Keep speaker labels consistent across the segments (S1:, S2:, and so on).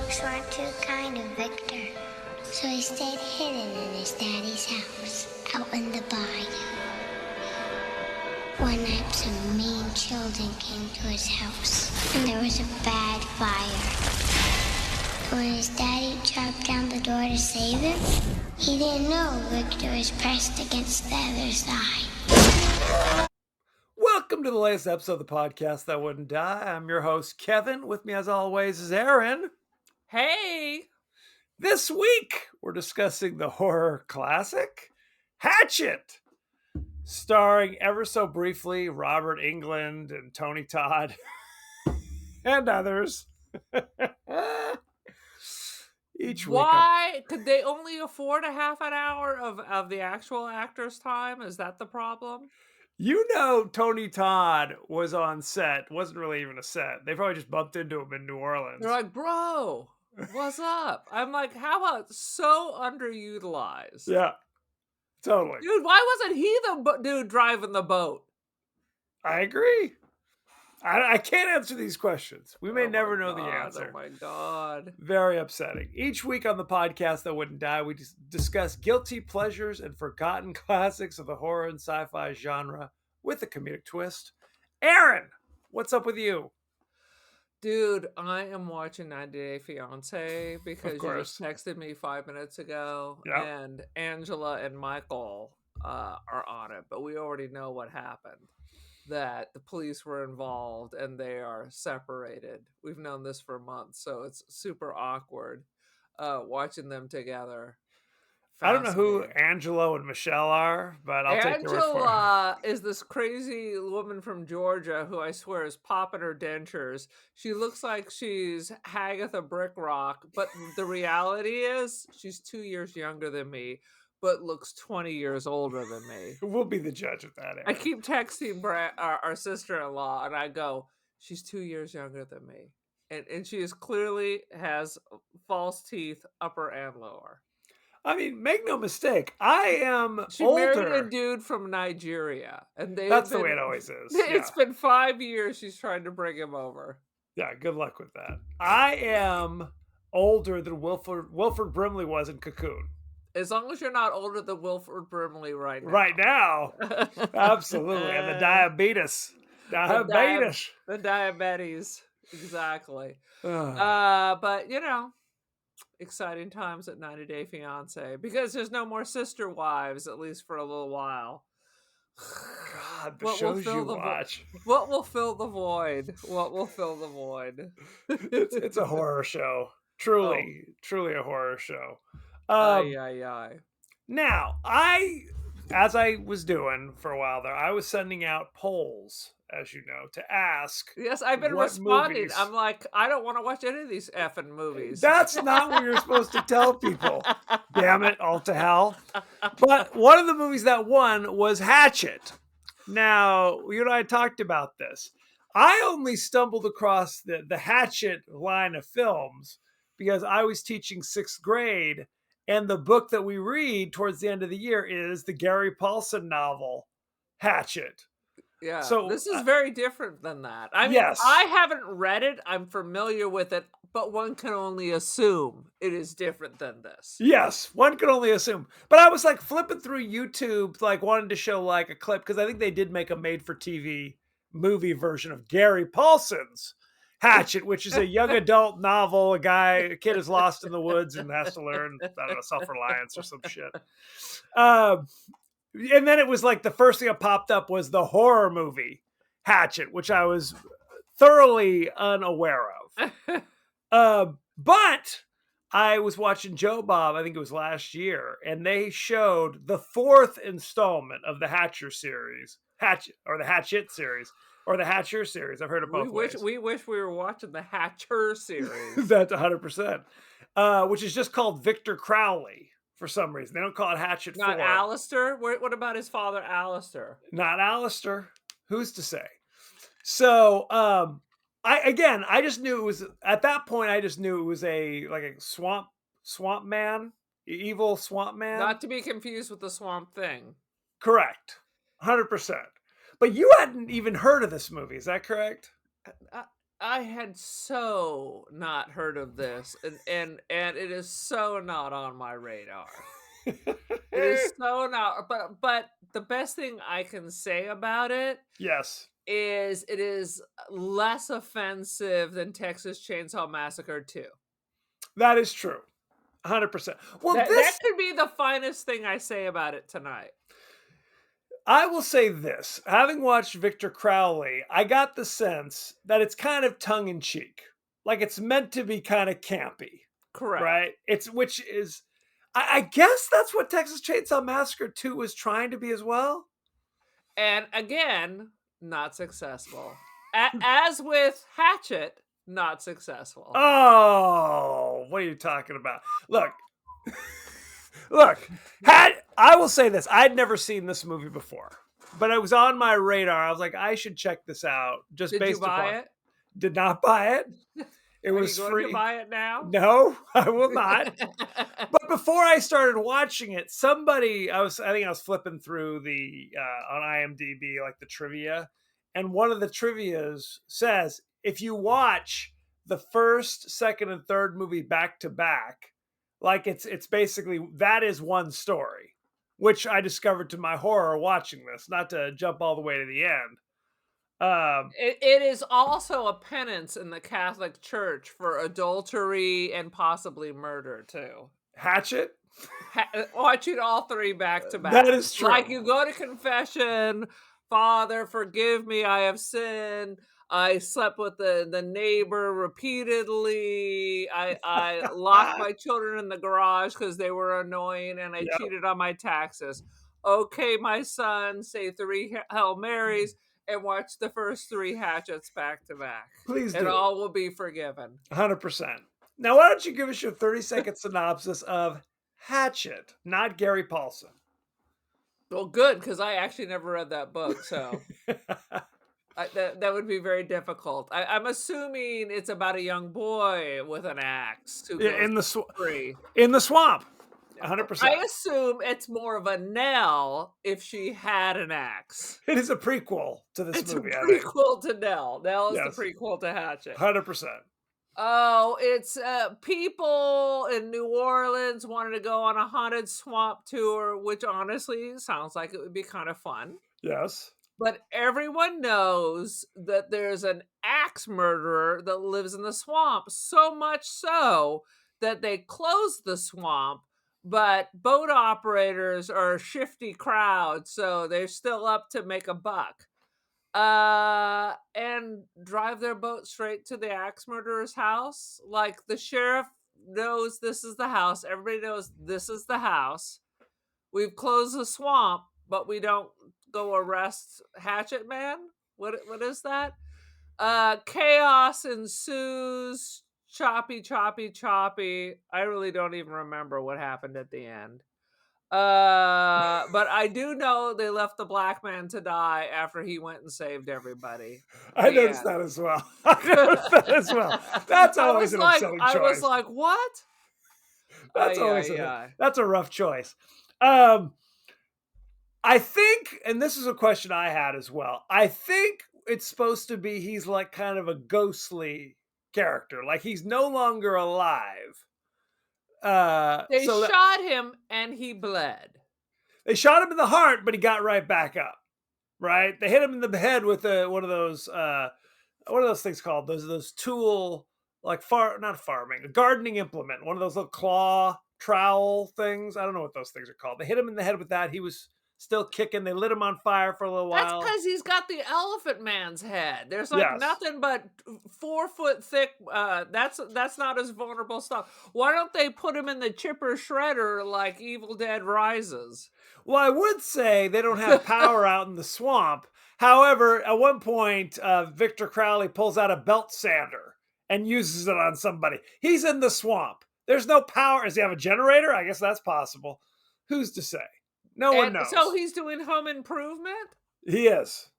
S1: folks weren't too kind to Victor, so he stayed hidden in his daddy's house, out in the bayou. One night, some mean children came to his house, and there was a bad fire. When his daddy chopped down the door to save him, he didn't know Victor was pressed against the other side.
S2: Welcome to the latest episode of the podcast that wouldn't die. I'm your host, Kevin. With me, as always, is Aaron.
S3: Hey!
S2: This week, we're discussing the horror classic, Hatchet, starring ever so briefly Robert Englund and Tony Todd and others. Each week.
S3: Why could they only afford a half an hour of the actual actor's time? Is that the problem?
S2: You know, Tony Todd was on set. Wasn't really even a set. They probably just bumped into him in New Orleans.
S3: They're like, bro, what's up? I'm like, how about so underutilized?
S2: Yeah, totally.
S3: Dude, why wasn't he the dude driving the boat?
S2: I agree. I can't answer these questions. We may never know the
S3: God,
S2: answer.
S3: Oh my God.
S2: Very upsetting. Each week on the podcast that wouldn't die, we discuss guilty pleasures and forgotten classics of the horror and sci-fi genre with a comedic twist. Aaron, what's up with you?
S3: Dude, I am watching 90 Day Fiancé because you just texted me 5 minutes ago.
S2: Yep.
S3: And Angela and Michael are on it, but we already know what happened. That the police were involved and they are separated. We've known this for months, so it's super awkward watching them together.
S2: I don't know who Angelo and Michelle are, but I'll take your word for it.
S3: Angela is this crazy woman from Georgia who I swear is popping her dentures. She looks like she's Hagatha Brickrock, but the reality is she's 2 years younger than me, but looks 20 years older than me.
S2: We'll be the judge of that, Aaron.
S3: I keep texting our sister-in-law, and I go, she's 2 years younger than me. And she is clearly has false teeth, upper and lower.
S2: I mean, make no mistake, I am
S3: She
S2: older.
S3: married a dude from Nigeria. And
S2: that's the way it always is.
S3: It's been 5 years she's trying to bring him over.
S2: Yeah, good luck with that. I am older than Wilford Brimley was in Cocoon.
S3: As long as you're not older than Wilford Brimley right now.
S2: Right now. Absolutely. And the diabetes.
S3: The diabetes. Exactly. But, you know, exciting times at 90 Day Fiancé. Because there's no more sister wives, at least for a little while.
S2: God, the shows you watch.
S3: What will fill the void? What will fill the void?
S2: It's a horror show. Truly a horror show. Now, as I was doing for a while there, I was sending out polls, as you know, to ask.
S3: Yes, I've been responding. Movies. I'm like, I don't want to watch any of these effing movies.
S2: That's not what you're supposed to tell people. Damn it, all to hell. But one of the movies that won was Hatchet. Now, you and I talked about this. I only stumbled across the Hatchet line of films because I was teaching 6th grade. And the book that we read towards the end of the year is the Gary Paulson novel, Hatchet.
S3: Yeah, so this is very different than that. I mean,
S2: yes.
S3: I haven't read it. I'm familiar with it, but one can only assume it is different than this.
S2: Yes, one can only assume. But I was like flipping through YouTube, like wanting to show like a clip, because I think they did make a made-for-TV movie version of Gary Paulson's Hatchet, which is a young adult novel. A kid is lost in the woods and has to learn, I don't know, self-reliance or some shit. And then it was like the first thing that popped up was the horror movie Hatchet, which I was thoroughly unaware of. But I was watching Joe Bob, I think it was last year, and they showed the 4th installment of the Hatcher series, or the Hatchet series. Or the Hatcher series. I've heard it both ways.
S3: We wish we were watching the Hatcher series.
S2: That's 100%. Which is just called Victor Crowley for some reason. They don't call it Hatchet 4.
S3: Not Alistair? What about his father, Alistair?
S2: Not Alistair. Who's to say? So, I just knew it was, at that point, I just knew it was a swamp man, evil swamp man.
S3: Not to be confused with the Swamp Thing.
S2: Correct. 100%. But you hadn't even heard of this movie, is that correct?
S3: I had so not heard of this, and it is so not on my radar. It is so not, but the best thing I can say about it
S2: Yes,
S3: is it is less offensive than Texas Chainsaw Massacre 2.
S2: that is true. 100%. Well,
S3: That
S2: this,
S3: could be the finest thing I say about it tonight.
S2: I will say this. Having watched Victor Crowley, I got the sense that it's kind of tongue in cheek. Like it's meant to be kind of campy,
S3: Correct.
S2: right? Which is, I guess that's what Texas Chainsaw Massacre 2 was trying to be as well.
S3: And again, not successful. As with Hatchet, not successful.
S2: Oh, what are you talking about? Look, I will say this. I'd never seen this movie before, but it was on my radar. I was like, I should check this out just
S3: Did you
S2: based
S3: buy
S2: upon.
S3: it?
S2: Did not buy it. It
S3: Are
S2: was
S3: you going
S2: free.
S3: to buy it now?
S2: No, I will not. But before I started watching it, I think I was flipping through the on IMDb, like the trivia, and one of the trivias says if you watch the first, second, and third movie back to back, like it's basically that is one story, which I discovered to my horror watching this. Not to jump all the way to the end.
S3: It is also a penance in the Catholic Church for adultery and possibly murder too.
S2: Hatchet.
S3: Watching all three back to back.
S2: That is true.
S3: Like you go to confession, Father, forgive me, I have sinned. I slept with the neighbor repeatedly. I locked my children in the garage because they were annoying, and I
S2: Yep.
S3: cheated on my taxes. Okay, my son, say 3 Hail Marys and watch the first 3 Hatchets back to back.
S2: Please do.
S3: And all will be forgiven.
S2: 100%. Now, why don't you give us your 30-second synopsis of Hatchet, not Gary Paulson?
S3: Well, good, because I actually never read that book, so that would be very difficult. I'm assuming it's about a young boy with an axe who goes free.
S2: In the swamp. 100%.
S3: I assume it's more of a Nell if she had an axe.
S2: It is a prequel to this movie.
S3: It's a prequel to Nell. Nell is the prequel to Hatchet.
S2: 100%.
S3: Oh, it's people in New Orleans wanted to go on a haunted swamp tour, which honestly sounds like it would be kind of fun.
S2: Yes.
S3: But everyone knows that there's an axe murderer that lives in the swamp, so much so that they closed the swamp, but boat operators are a shifty crowd, so they're still up to make a buck. And drive their boat straight to the axe murderer's house. Like the sheriff knows this is the house. Everybody knows this is the house. We've closed the swamp, but we don't go arrest Hatchet Man. What is that? Chaos ensues. Choppy. I really don't even remember what happened at the end. But I do know they left the black man to die after he went and saved everybody.
S2: I noticed that as well. That's always an upsetting choice.
S3: I was like, what?
S2: That's always that's a rough choice. I think, and this is a question I had as well. I think it's supposed to be he's like kind of a ghostly character, like he's no longer alive.
S3: They shot him and he bled.
S2: They shot him in the heart, but he got right back up. Right? They hit him in the head with one of those what are those things called? Those tool, like not farming, a gardening implement, one of those little claw trowel things. I don't know what those things are called. They hit him in the head with that. He was still kicking. They lit him on fire for a little while.
S3: That's because he's got the elephant man's head. There's like nothing but 4 foot thick. That's not his vulnerable stuff. Why don't they put him in the chipper shredder like Evil Dead Rises?
S2: Well, I would say they don't have power out in the swamp. However, at one point, Victor Crowley pulls out a belt sander and uses it on somebody. He's in the swamp. There's no power. Does he have a generator? I guess that's possible. Who's to say? No one knows.
S3: So he's doing home improvement?
S2: He is.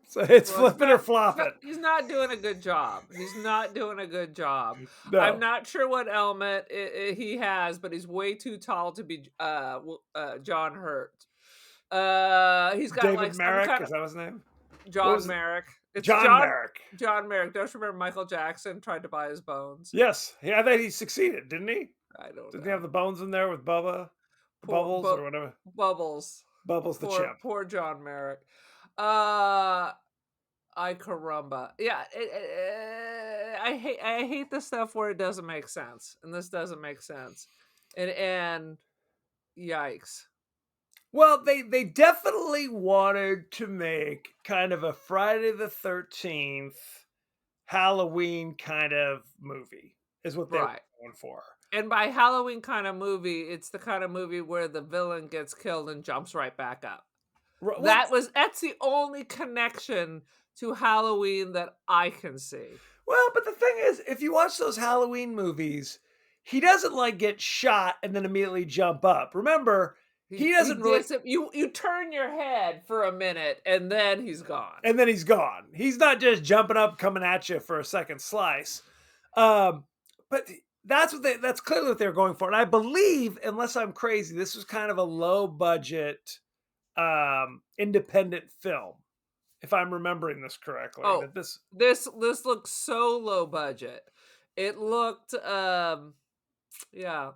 S2: So it's flipping or flopping.
S3: He's not doing a good job.
S2: No.
S3: I'm not sure what element he has, but he's way too tall to be John Hurt. He's got
S2: David
S3: like
S2: Merrick. Is that his name?
S3: John Merrick. It's
S2: John Merrick.
S3: John Merrick. Don't you remember Michael Jackson tried to buy his bones?
S2: Yes. Yeah, I think he succeeded, didn't he?
S3: I don't
S2: Didn't he have
S3: know.
S2: the bones in there with Bubba?
S3: Poor
S2: Bubbles or whatever?
S3: Bubbles.
S2: Bubbles the chimp.
S3: Poor John Merrick. Uh I caramba. Yeah, I hate the stuff where it doesn't make sense, and this doesn't make sense, and yikes.
S2: Well, they definitely wanted to make kind of a Friday the 13th Halloween kind of movie, is what they were
S3: Right.
S2: going for.
S3: And by Halloween kind of movie, it's the kind of movie where the villain gets killed and jumps right back up.
S2: Well,
S3: That's the only connection to Halloween that I can see.
S2: well, but the thing is, if you watch those Halloween movies, he doesn't like get shot and then immediately jump up. Remember, he doesn't really.
S3: You turn your head for a minute and then he's gone.
S2: And then he's gone. He's not just jumping up, coming at you for a second slice. But that's clearly what they're going for. And I believe, unless I'm crazy, this was kind of a low budget independent film, if I'm remembering this correctly.
S3: Oh,
S2: That
S3: this looks so low budget. It looked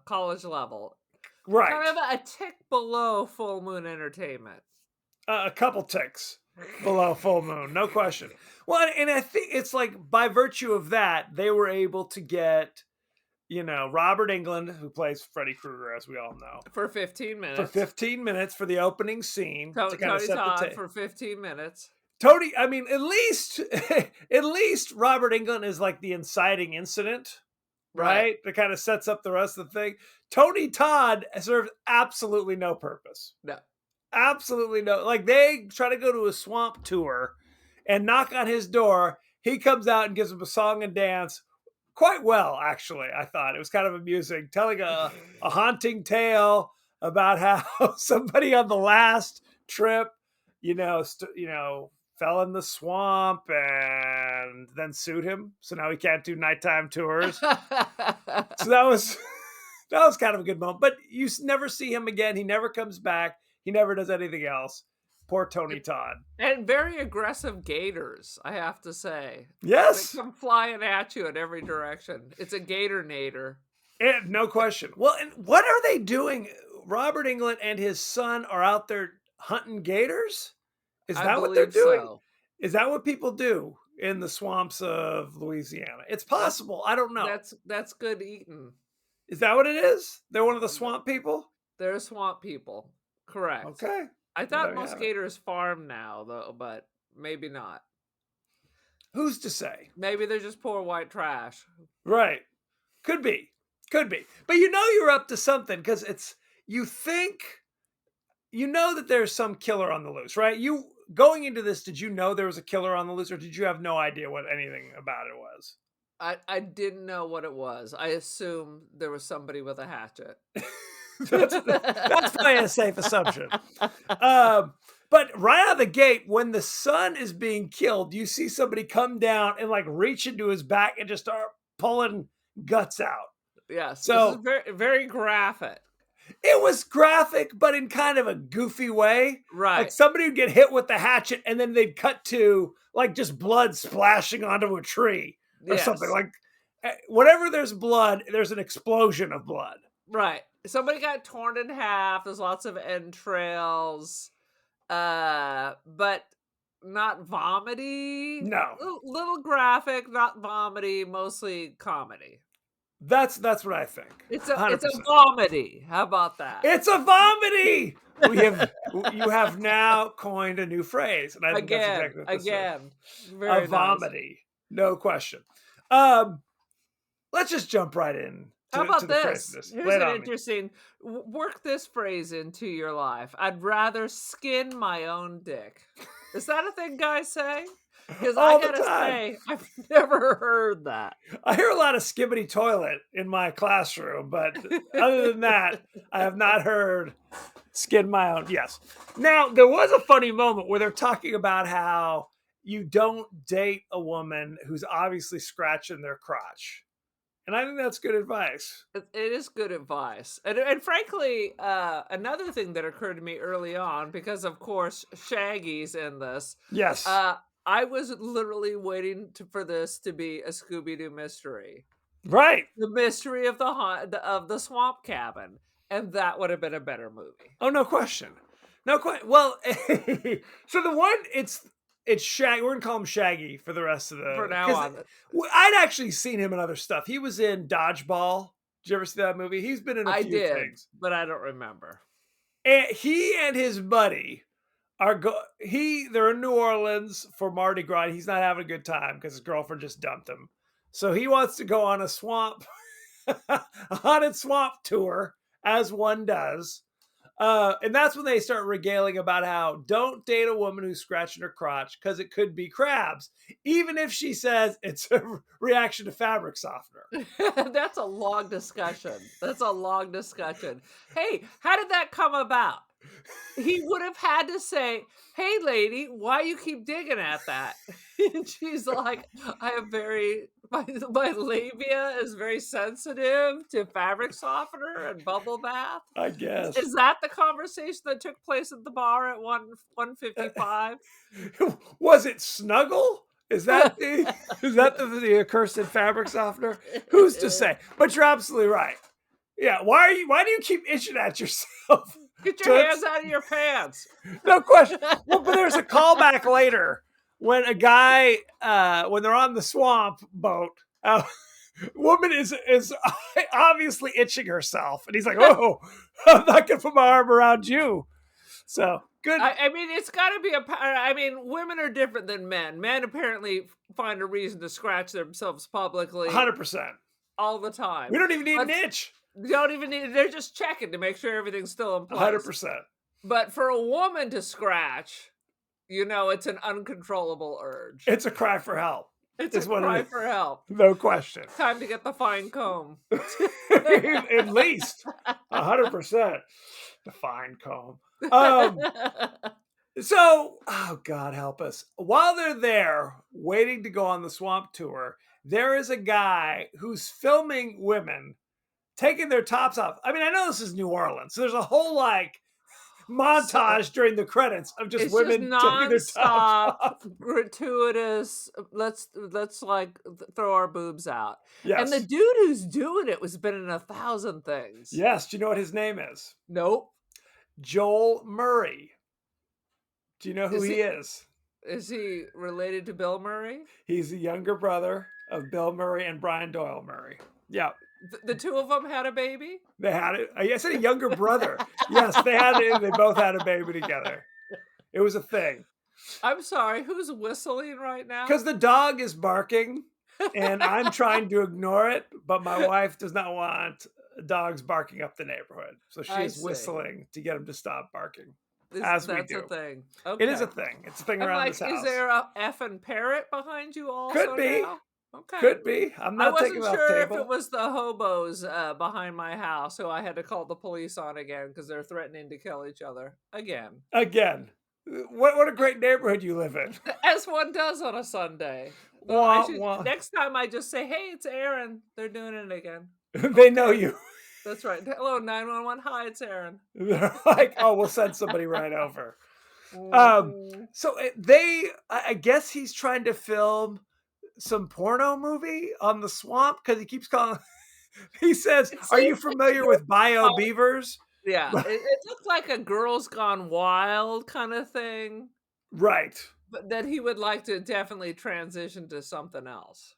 S3: college level.
S2: right.
S3: Kind of a tick below Full Moon Entertainment.
S2: A couple ticks below Full Moon, no question. Well, and I think it's like by virtue of that, they were able to get, Robert Englund, who plays Freddy Krueger, as we all know,
S3: For 15 minutes.
S2: for 15 minutes for the opening scene to kind of
S3: Tony
S2: set
S3: Todd
S2: the table.
S3: for 15 minutes.
S2: Tony, I mean, at least Robert Englund is like the inciting incident, right? That kind of sets up the rest of the thing. Tony Todd serves absolutely no purpose.
S3: No.
S2: Absolutely no. Like they try to go to a swamp tour and knock on his door. He comes out and gives them a song and dance quite well, actually. I thought it was kind of amusing, telling a haunting tale about how somebody on the last trip, fell in the swamp and then sued him. So now he can't do nighttime tours. So that was kind of a good moment. But you never see him again. He never comes back. He never does anything else. Poor Tony Todd.
S3: And very aggressive gators, I have to say.
S2: Yes.
S3: They come flying at you in every direction. It's a gator nader.
S2: And no question. Well, and what are they doing? Robert Englund and his son are out there hunting gators? Is that what they're doing?
S3: So.
S2: Is that what people do in the swamps of Louisiana? It's possible. I don't know.
S3: That's good eating.
S2: Is that what it is? They're one of the swamp people?
S3: They're swamp people. Correct.
S2: Okay.
S3: I thought most gators farm now, though, but maybe not.
S2: Who's to say?
S3: Maybe they're just poor white trash.
S2: Right. Could be. But you're up to something because you know that there's some killer on the loose, right? You going into this, did you know there was a killer on the loose, or did you have no idea what anything about it was?
S3: I didn't know what it was. I assumed there was somebody with a hatchet.
S2: That's probably a safe assumption. But right out of the gate, when the son is being killed, you see somebody come down and like reach into his back and just start pulling guts out.
S3: Yes.
S2: So
S3: this is very, very graphic.
S2: It was graphic, but in kind of a goofy way.
S3: Right.
S2: Like somebody would get hit with the hatchet and then they'd cut to like just blood splashing onto a tree or something. Like whenever there's blood, there's an explosion of blood.
S3: Right. Somebody got torn in half. There's lots of entrails, but not vomity.
S2: No.
S3: Little graphic, not vomity, mostly comedy.
S2: That's what I think.
S3: It's a
S2: 100%.
S3: vomity. How about that?
S2: It's a vomity. You have now coined a new phrase, and I think that's exactly what this is.
S3: Very
S2: a vomity, no question. Let's just jump right in.
S3: How about
S2: to the
S3: this? Here's an interesting. Work this phrase into your life. I'd rather skin my own dick. Is that a thing guys say? Because I gotta say, I've never heard that.
S2: I hear a lot of skibbity toilet in my classroom, but other than that, I have not heard skin my own. Yes. Now, there was a funny moment where they're talking about how you don't date a woman who's obviously scratching their crotch. And I think that's good advice.
S3: It is good advice. And frankly, another thing that occurred to me early on, because of course Shaggy's in this.
S2: Yes.
S3: I was literally waiting for this to be a Scooby-Doo mystery.
S2: Right.
S3: The mystery of of the swamp cabin, and that would have been a better movie.
S2: Oh, no question. No question. Well, so the one, it's Shaggy. We're gonna call him Shaggy for the rest of
S3: For
S2: the
S3: now
S2: because
S3: on,
S2: I'd actually seen him in other stuff. He was in Dodgeball. Did you ever see that movie? He's been in a
S3: I
S2: few
S3: did,
S2: things.
S3: but I don't remember.
S2: And he and his buddy they're in New Orleans for Mardi Gras. He's not having a good time because his girlfriend just dumped him. So he wants to go on a a haunted swamp tour, as one does. And that's when they start regaling about how don't date a woman who's scratching her crotch because it could be crabs, even if she says it's a reaction to fabric softener.
S3: That's a long discussion. That's a long discussion. Hey, how did that come about? He would have had to say, "Hey, lady, why you keep digging at that?" And she's like, "I have my labia is very sensitive to fabric softener and bubble bath."
S2: I guess.
S3: Is that the conversation that took place at the bar at 1:55?
S2: Was it Snuggle? Is that the accursed fabric softener? Who's to say? But you're absolutely right. Yeah. Why do you keep itching at yourself?
S3: Get your hands out of your pants.
S2: No question. Well, but there's a callback later when a guy, when they're on the swamp boat, woman is obviously itching herself, and he's like, "Oh, I'm not gonna put my arm around you." So good.
S3: I mean, it's got to be I mean, women are different than men. Men apparently find a reason to scratch themselves publicly
S2: 100%.
S3: all the time.
S2: We don't even need an itch.
S3: They don't even need. They're just checking to make sure everything's still in place.
S2: 100%.
S3: But for a woman to scratch, it's an uncontrollable urge.
S2: It's a cry for help.
S3: It's a cry for help.
S2: No question.
S3: Time to get the fine comb.
S2: At least 100%. The fine comb. So, oh God help us. While they're there waiting to go on the swamp tour, there is a guy who's filming women taking their tops off. I mean, I know this is New Orleans, so there's a whole montage during the credits of just women taking their tops off.
S3: Gratuitous. Let's throw our boobs out.
S2: Yes.
S3: And the dude who's doing it was been in 1,000 things.
S2: Yes. Do you know what his name is?
S3: Nope.
S2: Joel Murray. Do you know who he is?
S3: Is he related to Bill Murray?
S2: He's the younger brother of Bill Murray and Brian Doyle Murray. Yeah.
S3: The two of them had a baby?
S2: They had it. I said a younger brother. Yes, they had it. They both had a baby together. It was a thing.
S3: I'm sorry. Who's whistling right now?
S2: Because the dog is barking, and I'm trying to ignore it, but my wife does not want dogs barking up the neighborhood, so she is whistling to get him to stop barking. That's a thing. Okay. It is a thing. It's a thing around this house.
S3: Is there a effing parrot behind you also?
S2: Could be.
S3: Now? Okay.
S2: Could be. I'm not taking
S3: wasn't
S2: off
S3: sure
S2: table.
S3: if it was the hobos behind my house who I had to call the police on again because they're threatening to kill each other again.
S2: What a great neighborhood you live in.
S3: As one does on a Sunday. Next time I just say, "Hey, it's Aaron." They're doing it again.
S2: They know you.
S3: That's right. Hello, 911. Hi, it's Aaron.
S2: They're like, "Oh, we'll send somebody right over." So I guess he's trying to film some porno movie on the swamp because he keeps calling. He says, "Are you familiar with bio beavers?"
S3: Yeah, it looks like a Girls Gone Wild kind of thing,
S2: right?
S3: But that he would like to definitely transition to something else.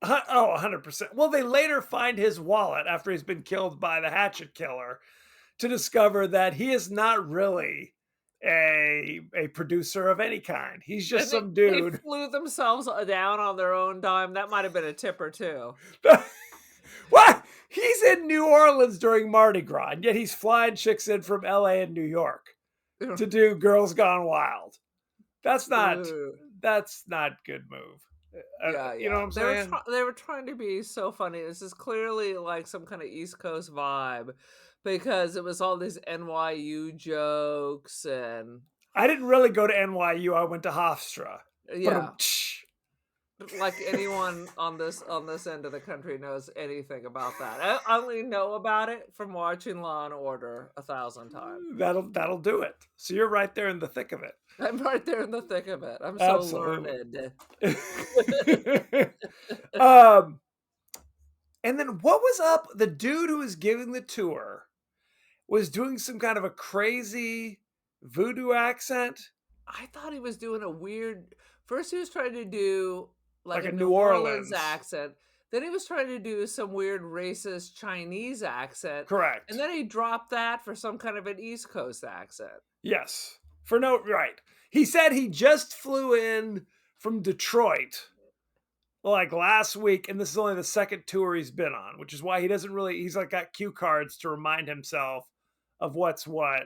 S2: Oh, 100%. Well, they later find his wallet after he's been killed by the Hatchet killer to discover that he is not really a producer of any kind. He's just some dude.
S3: They flew themselves down on their own dime. That might have been a tip or two.
S2: What? He's in New Orleans during Mardi Gras, and yet he's flying chicks in from LA and New York to do Girls Gone Wild. That's not good move. You know what I'm saying?
S3: They were trying to be so funny. This is clearly like some kind of East Coast vibe because it was all these NYU jokes and
S2: I didn't really go to NYU. I went to Hofstra.
S3: Yeah. like anyone on this end of the country knows anything about that. I only know about it from watching Law and Order 1,000 times.
S2: That'll do it. So you're right there in the thick of it.
S3: I'm right there in the thick of it. I'm so
S2: Absolutely.
S3: learned.
S2: um, and then what was up? The dude who was giving the tour was doing some kind of a crazy voodoo accent,
S3: I thought he was doing a weird. First, he was trying to do like
S2: like
S3: a
S2: a
S3: New
S2: New
S3: Orleans
S2: Orleans.
S3: accent. Then he was trying to do some weird racist Chinese accent. And
S2: Correct.
S3: then he dropped that for some kind of an East Coast accent.
S2: Yes. For no right. He said he just flew in from Detroit like last week, and this is only the second tour he's been on, which is why he doesn't really he's like got cue cards to remind himself of what's what.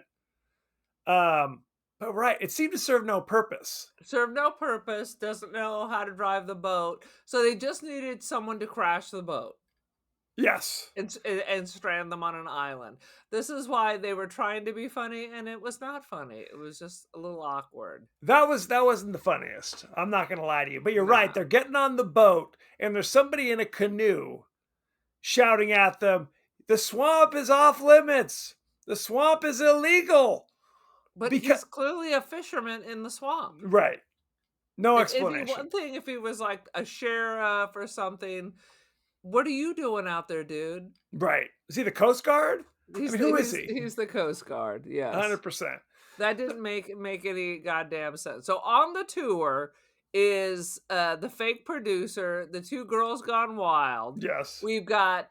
S2: But right, it seemed to serve no purpose.
S3: Serve no purpose, doesn't know how to drive the boat. So they just needed someone to crash the boat
S2: Yes.
S3: and strand them on an island. This is why they were trying to be funny, and it was not funny. It was just a little awkward.
S2: That wasn't the funniest. I'm not gonna lie to you. But you're
S3: No.
S2: right. They're getting on the boat, and there's somebody in a canoe shouting at them, "The swamp is off limits. The swamp is illegal."
S3: But
S2: Because
S3: he's clearly a fisherman in the swamp.
S2: right. No
S3: It'd be
S2: explanation.
S3: one thing if he was like a sheriff or something. What are you doing out there, dude?
S2: Right. Is he the Coast Guard? Who is he?
S3: He's the Coast Guard. Yes,
S2: 100%.
S3: that didn't make any goddamn sense. So on the tour is the fake producer, the two girls gone wild.
S2: Yes.
S3: We've got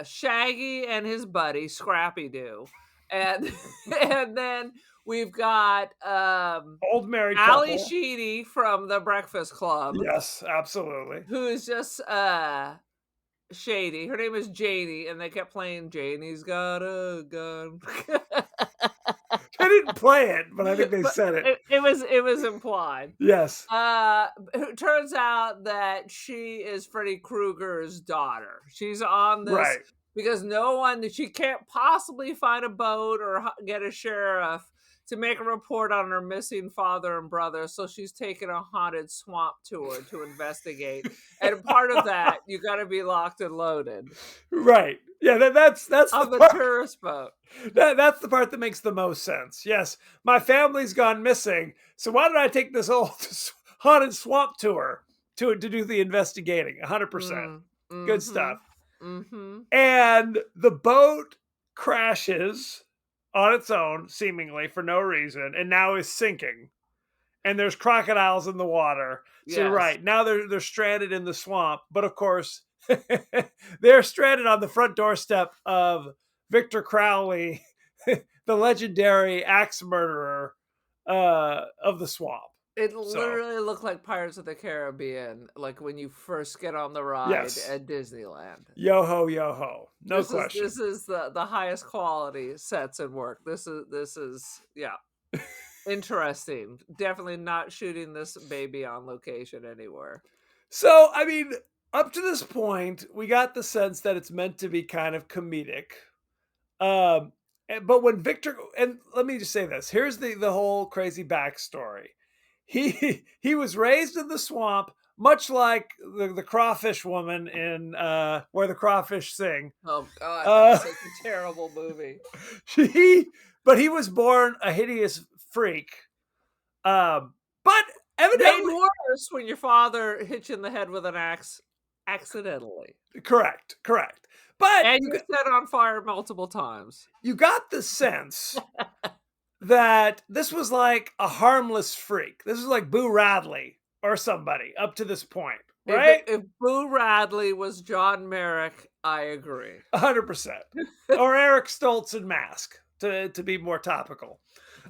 S3: Shaggy and his buddy Scrappy Doo, and and then we've got
S2: Old married
S3: Ali
S2: couple.
S3: Sheedy from the Breakfast Club,
S2: Yes, absolutely.
S3: who is just shady. Her name is Janie, and they kept playing Janie's got a gun.
S2: I didn't play it, but I think they
S3: But
S2: said it.
S3: it was implied.
S2: Yes.
S3: It turns out that she is Freddy Krueger's daughter. She's on this
S2: Right.
S3: because she can't possibly find a boat or get a sheriff to make a report on her missing father and brother. So she's taking a haunted swamp tour to investigate. And part of that, you got to be locked and loaded
S2: Right. Yeah, that's
S3: on
S2: the
S3: the
S2: part,
S3: tourist boat.
S2: that's the part that makes the most sense. Yes, my family's gone missing, so why did I take this old haunted swamp tour to do the investigating? 100%. Good stuff.
S3: Mm-hmm.
S2: And the boat crashes on its own, seemingly for no reason, and now is sinking. And there's crocodiles in the water. So you're
S3: Yes.
S2: right. Now they're stranded in the swamp, but of course they're stranded on the front doorstep of Victor Crowley, the legendary axe murderer of the swamp.
S3: It literally looked like Pirates of the Caribbean, like when you first get on the ride
S2: Yes.
S3: at Disneyland.
S2: Yo ho, yo ho. No
S3: This
S2: question.
S3: This is the highest quality sets and work. This is yeah. Interesting. Definitely not shooting this baby on location anywhere.
S2: So, I mean, up to this point, we got the sense that it's meant to be kind of comedic. But when Victor, and let me just say this, here's the whole crazy backstory. He was raised in the swamp, much like the crawfish woman in Where the Crawfish Sing.
S3: Oh God, that's such a terrible movie.
S2: But he was born a hideous freak. But evidently,
S3: made worse when your father hit you in the head with an axe accidentally.
S2: Correct. But
S3: And you set on fire multiple times.
S2: You got the sense that this was like a harmless freak. This is like Boo Radley or somebody up to this point, right?
S3: If Boo Radley was John Merrick, I agree.
S2: 100%. Or Eric Stoltz in Mask, to be more topical.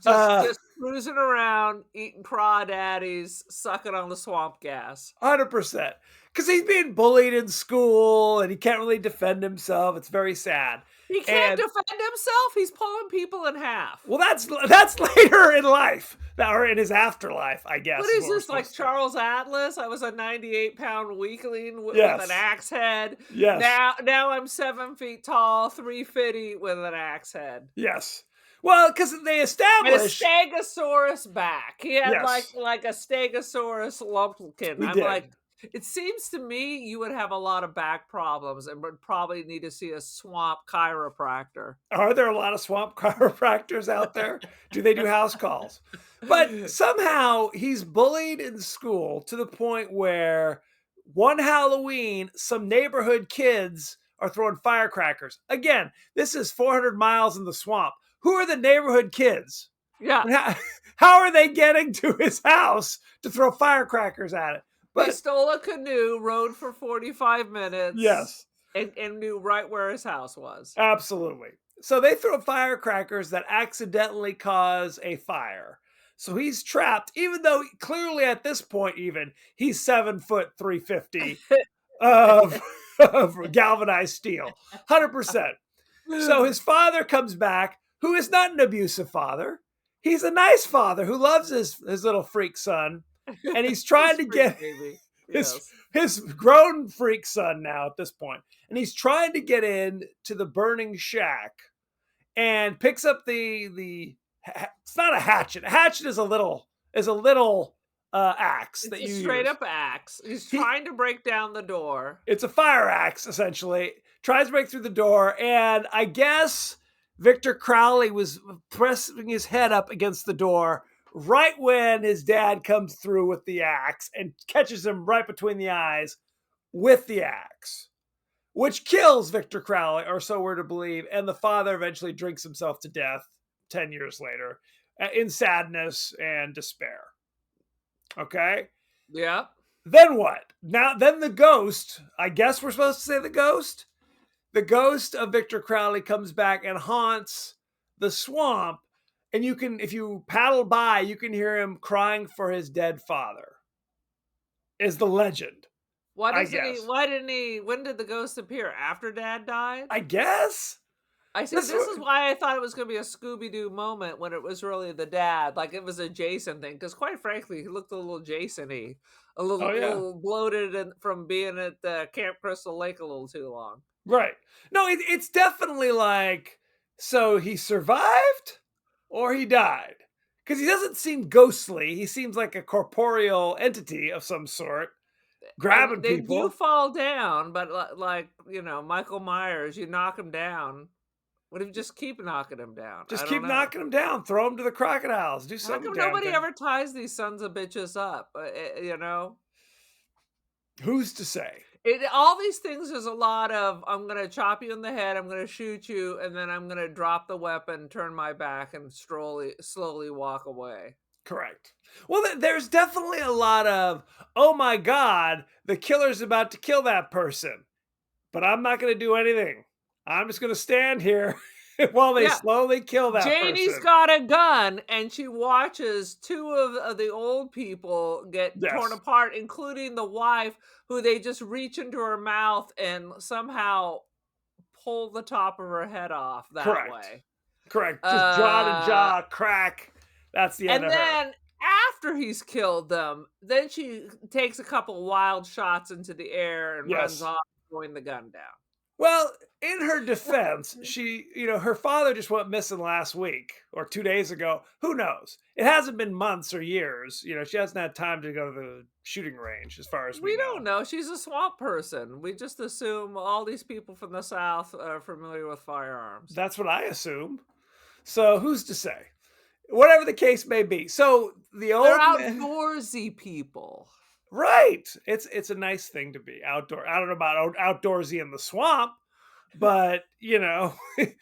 S3: Just cruising around, eating crawdaddies, sucking on the swamp gas.
S2: 100%. Because he's being bullied in school and he can't really defend himself. It's very sad.
S3: He can't defend himself. He's pulling people in half.
S2: Well, that's later in life, or in his afterlife, I guess.
S3: What is this, like Charles Atlas? I was a 98-pound weakling with an axe head.
S2: Yes.
S3: Now I'm 7 feet tall, 350 with an axe head.
S2: Yes. Well, because they established
S3: a Stegosaurus back. He had like a Stegosaurus lumpkin. I'm like, It seems to me you would have a lot of back problems and would probably need to see a swamp chiropractor.
S2: Are there a lot of swamp chiropractors out there? Do they do house calls? But somehow he's bullied in school to the point where one Halloween, some neighborhood kids are throwing firecrackers. Again, this is 400 miles in the swamp. Who are the neighborhood kids?
S3: Yeah.
S2: And how are they getting to his house to throw firecrackers at it?
S3: They
S2: But
S3: stole a canoe, rode for 45 minutes,
S2: yes,
S3: and knew right where his house was.
S2: absolutely. So they throw firecrackers that accidentally cause a fire. So he's trapped, even though clearly at this point, even he's 7 foot 350 of, of galvanized steel, 100%. So his father comes back, who is not an abusive father. He's a nice father who loves his little freak son, and he's trying
S3: His
S2: to
S3: freak
S2: get
S3: baby.
S2: his
S3: Yes.
S2: his grown freak son now at this point, and he's trying to get in to the burning shack and picks up it's not a hatchet. A hatchet is a little axe
S3: It's
S2: that
S3: a
S2: you
S3: straight
S2: use.
S3: up axe. He's
S2: He-
S3: trying to break down the door.
S2: It's a fire axe essentially. Tries to break through the door, and I guess Victor Crowley was pressing his head up against the door right when his dad comes through with the axe and catches him right between the eyes with the axe, which kills Victor Crowley, or so we're to believe, and the father eventually drinks himself to death 10 years later in sadness and despair. Okay?
S3: Yeah.
S2: Then what? Then the ghost, I guess we're supposed to say the ghost? The ghost of Victor Crowley comes back and haunts the swamp, and you can, if you paddle by, you can hear him crying for his dead father, is the legend.
S3: Why
S2: I
S3: doesn't he?
S2: guess.
S3: Why didn't he? When did the ghost appear? After Dad died?
S2: I guess?
S3: I see. This is why I thought it was going to be a Scooby Doo moment when it was really the dad, like it was a Jason thing. Because quite frankly, he looked a little Jason-y, a little,
S2: Oh, yeah.
S3: little bloated and from being at Camp Crystal Lake a little too long.
S2: Right. No, it's definitely like, so he survived or he died? Because he doesn't seem ghostly. He seems like a corporeal entity of some sort, grabbing
S3: They do
S2: people.
S3: fall down, but like Michael Myers, you knock him down. What if you just keep knocking him down?
S2: Just
S3: I
S2: keep
S3: don't know.
S2: knocking them down. Throw them to the crocodiles. Do
S3: How
S2: something.
S3: come
S2: Damn
S3: nobody
S2: thing.
S3: ever ties these sons of bitches up?
S2: Who's to say?
S3: All these things is a lot of I'm gonna chop you in the head, I'm gonna shoot you, and then I'm gonna drop the weapon, turn my back, and slowly walk away.
S2: Correct. Well, there's definitely a lot of, oh my God, the killer's about to kill that person, but I'm not going to do anything. I'm just going to stand here while they
S3: Yeah.
S2: slowly kill that
S3: Janie's
S2: person.
S3: got a gun, and she watches two of the old people get torn
S2: Yes.
S3: apart, including the wife, who they just reach into her mouth and somehow pull the top of her head off that
S2: Correct.
S3: way.
S2: Correct. Just jaw to jaw, crack. That's the end
S3: And
S2: of her.
S3: then after he's killed them, then she takes a couple wild shots into the air and runs
S2: Yes.
S3: off, throwing the gun down.
S2: Well, in her defense, she, her father just went missing last week or 2 days ago. Who knows? It hasn't been months or years. She hasn't had time to go to the shooting range as far as we know.
S3: don't know. She's a swamp person. We just assume all these people from the South are familiar with firearms.
S2: That's what I assume. So who's to say? Whatever the case may be. So the old
S3: They're
S2: man,
S3: outdoorsy people.
S2: right? It's a nice thing to be outdoor. I don't know about outdoorsy in the swamp, but
S3: You
S2: it's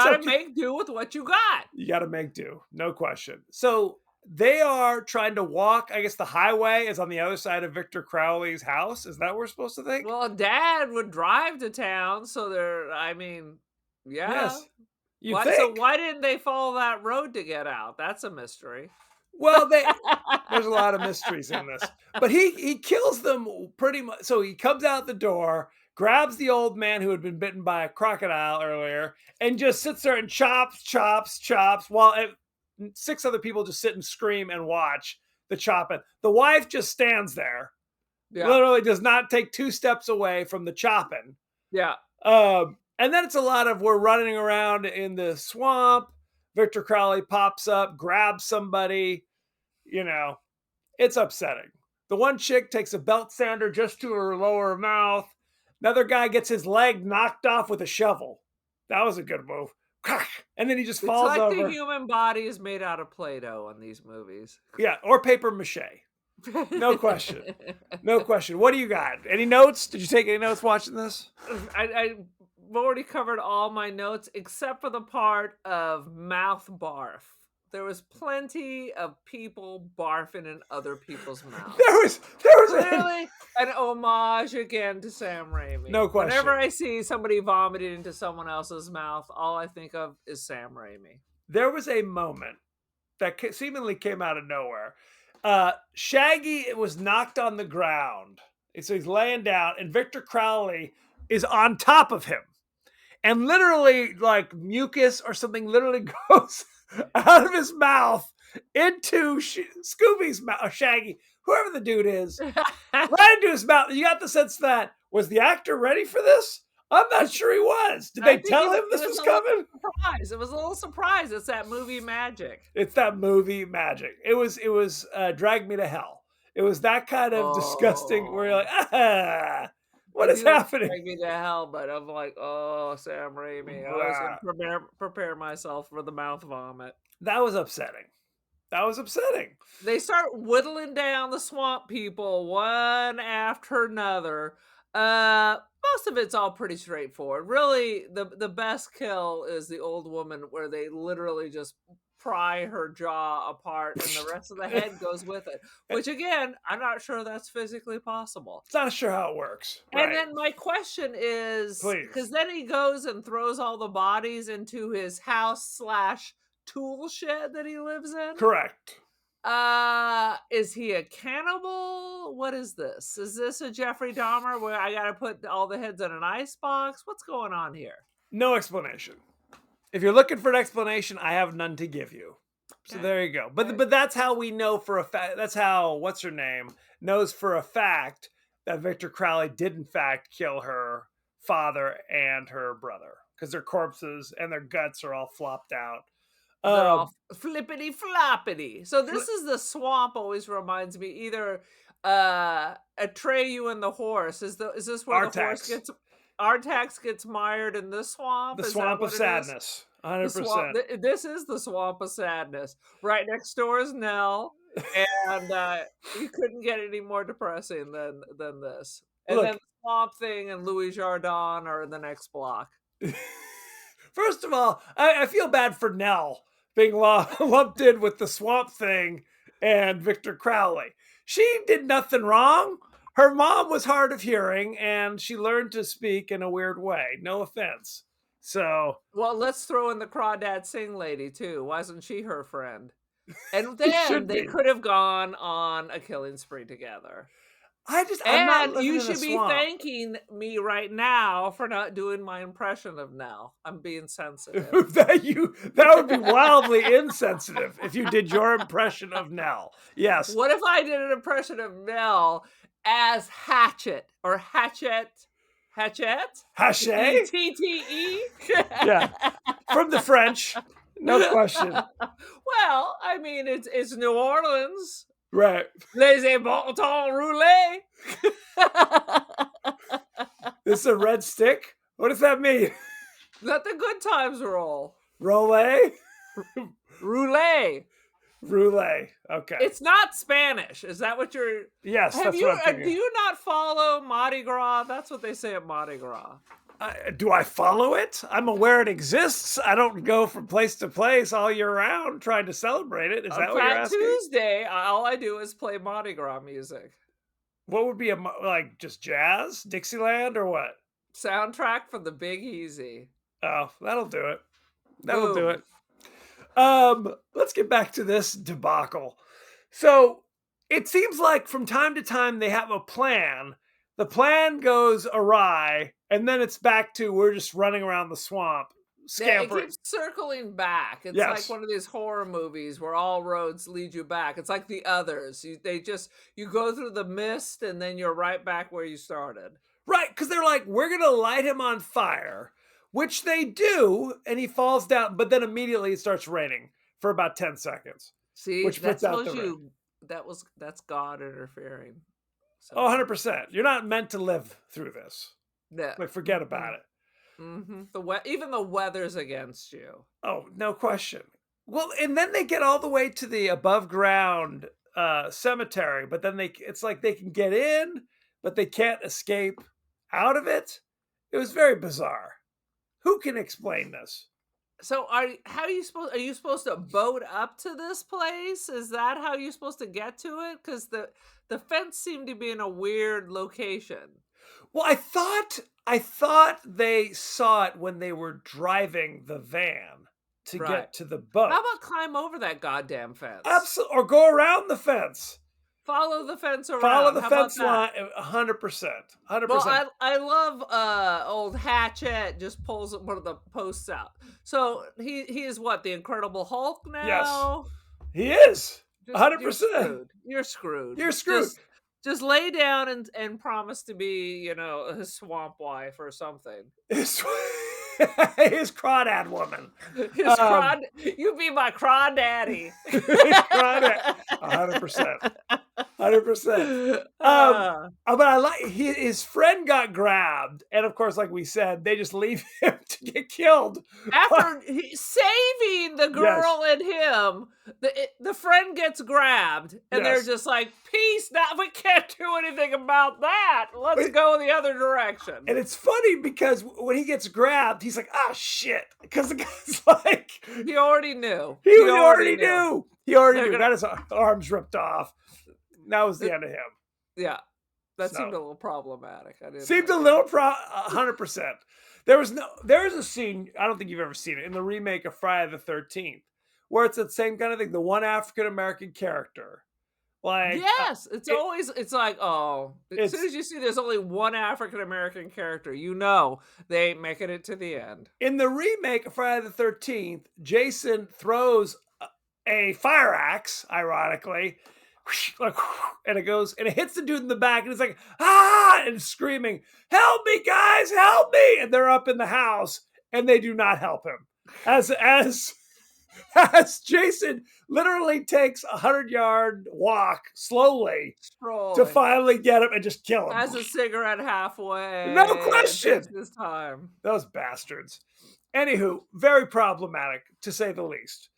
S3: gotta
S2: up to-
S3: make do with what you got.
S2: you got to make do, no question. So they are trying to walk. I guess the highway is on the other side of Victor Crowley's house. Is that what we're supposed to think?
S3: Well, Dad would drive to town, so yeah.
S2: Yes. You
S3: So
S2: think?
S3: why didn't they follow that road to get out? That's a mystery.
S2: Well, there's a lot of mysteries in this, but he kills them pretty much. So he comes out the door, grabs the old man who had been bitten by a crocodile earlier, and just sits there and chops, while 6 other people just sit and scream and watch the chopping. The wife just stands there, literally does not take 2 steps away from the chopping.
S3: Yeah.
S2: And then it's a lot of we're running around in the swamp. Victor Crowley pops up, grabs somebody. It's upsetting. The one chick takes a belt sander just to her lower mouth. Another guy gets his leg knocked off with a shovel. That was a good move. And then he just
S3: It's
S2: falls
S3: like the
S2: over.
S3: human body is made out of Play-Doh in these movies.
S2: Yeah, or paper mache. No question. No question. What do you got? Any notes? Did you take any notes watching this?
S3: I've already covered all my notes except for the part of mouth barf. There was plenty of people barfing in other people's mouths.
S2: There was
S3: Clearly an homage again to Sam Raimi.
S2: No question.
S3: Whenever I see somebody vomiting into someone else's mouth, all I think of is Sam Raimi.
S2: There was a moment that seemingly came out of nowhere. Shaggy was knocked on the ground. So he's laying down, and Victor Crowley is on top of him. And literally, like mucus or something literally goes out of his mouth into Scooby's mouth, Shaggy, whoever the dude is, right into his mouth. You got the sense that, was the actor ready for this? I'm not sure he was. Did they tell him this was coming?
S3: Surprise. It was a little surprise. It's that movie magic.
S2: It's that movie magic. It was Drag Me to Hell. It was that kind of disgusting where you're like, what is happening?
S3: Drag Me to Hell, but I'm like, oh, Sam Raimi. I was going to prepare myself for the mouth vomit.
S2: That was upsetting. They
S3: start whittling down the swamp people one after another. Most of it's all pretty straightforward. Really, the best kill is the old woman where they literally just pry her jaw apart and the rest of the head goes with it. Which again, I'm not sure that's physically possible.
S2: It's not sure how it works.
S3: And then my question is, because then he goes and throws all the bodies into his house / tool shed that he lives in.
S2: Correct.
S3: Is he a cannibal? What is this? Is this a Jeffrey Dahmer where I gotta put all the heads in an ice box? What's going on here?
S2: No explanation. If you're looking for an explanation, I have none to give you. So there you go. But that's how we know for a fact. That's how what's her name knows for a fact that Victor Crowley did in fact kill her father and her brother, because their corpses and their guts are all flopped out.
S3: They're all flippity floppity. So this is the swamp. Always reminds me either Atreyu and the horse. Is this where
S2: Artax.
S3: The horse gets Artax gets mired in this swamp?
S2: The swamp of sadness. 100%.
S3: This is the swamp of sadness. Right next door is Nell, and you couldn't get any more depressing than this. And then the swamp thing and Louis Jardin are in the next block.
S2: First of all, I feel bad for Nell being lumped in with the swamp thing and Victor Crowley. She did nothing wrong. Her mom was hard of hearing, and she learned to speak in a weird way. No offense. So,
S3: well, let's throw in the Crawdad Singh lady too. Wasn't she her friend? And then they could have gone on a killing spree together.
S2: I'm not
S3: you should be thanking me right now for not doing my impression of Nell. I'm being sensitive.
S2: that would be wildly insensitive if you did your impression of Nell. Yes.
S3: What if I did an impression of Nell as Hatchet or Hatchet? Hatchet? T-T-E?
S2: Yeah. From the French. No question.
S3: Well, I mean, it's New Orleans.
S2: Right.
S3: Les bon temps roulé.
S2: This is a red stick? What does that mean?
S3: Let the good times roll.
S2: Roulé?
S3: Roulé.
S2: Roulé. Okay.
S3: It's not Spanish. Is that what you're...
S2: Yes, that's what I'm thinking.
S3: Do you not follow Mardi Gras? That's what they say at Mardi Gras.
S2: Do I follow it? I'm aware it exists. I don't go from place to place all year round trying to celebrate it. Is that what you're asking?
S3: Tuesday, all I do is play Mardi Gras music.
S2: What would be just jazz? Dixieland or what?
S3: Soundtrack for the Big Easy.
S2: Oh, that'll do it. That'll do it. Let's get back to this debacle. So it seems like from time to time they have a plan. The plan goes awry, and then it's back to we're just running around the swamp, scampering.
S3: It keeps circling back. It's like one of these horror movies where all roads lead you back. It's like The Others. You go through the mist, and then you're right back where you started.
S2: Right, because they're like, we're going to light him on fire, which they do, and he falls down, but then immediately it starts raining for about 10 seconds.
S3: See, that tells you that's God interfering. So,
S2: Oh, 100%. You're not meant to live through this.
S3: yeah.
S2: Like, forget about it.
S3: Even the weather's against you.
S2: Oh, no question. Well, and then they get all the way to the above ground cemetery, but then it's like they can get in, but they can't escape out of it. It was very bizarre. Who can explain this?
S3: So are you supposed to boat up to this place? Is that how you're supposed to get to it? Because the fence seemed to be in a weird location.
S2: Well, I thought they saw it when they were driving the van to
S3: Right.
S2: get to the boat.
S3: How about climb over that goddamn fence?
S2: Absolutely, or go around the fence.
S3: Follow the fence around.
S2: Follow the
S3: How about
S2: fence
S3: that?
S2: line, 100%. 100%.
S3: Well, I love old Hatchet just pulls one of the posts out. So he is what, the Incredible Hulk now?
S2: He is.
S3: Just-
S2: 100%.
S3: You're screwed.
S2: You're screwed.
S3: Just lay down and promise to be, his swamp wife or something.
S2: His crawdad woman.
S3: You be my crawdaddy.
S2: 100%. 100%. But I like his friend got grabbed, and of course, like we said, they just leave him to get killed.
S3: After saving the girl and him, the friend gets grabbed, and they're just like, "Peace! Now we can't do anything about that. Let's go in the other direction."
S2: And it's funny because when he gets grabbed, he's like, "Ah, shit!" Because the guy's like,
S3: he already knew.
S2: He already knew. He already knew. Got his arms ripped off. That was the end of him.
S3: Yeah, that seemed a little problematic.
S2: 100%. There is a scene, I don't think you've ever seen it, in the remake of Friday the 13th, where it's the same kind of thing. The one African American character, like
S3: yes, it's like, as soon as you see there's only one African American character, they ain't making it to the end.
S2: In the remake of Friday the 13th, Jason throws a fire axe, ironically. And it hits the dude in the back, and it's like, ah, and screaming, "Help me, guys, help me!" And they're up in the house, and they do not help him. As Jason literally takes a 100-yard walk slowly to finally get him and just kill him.
S3: Has a cigarette halfway.
S2: No question.
S3: This time.
S2: Those bastards. Anywho, very problematic, to say the least.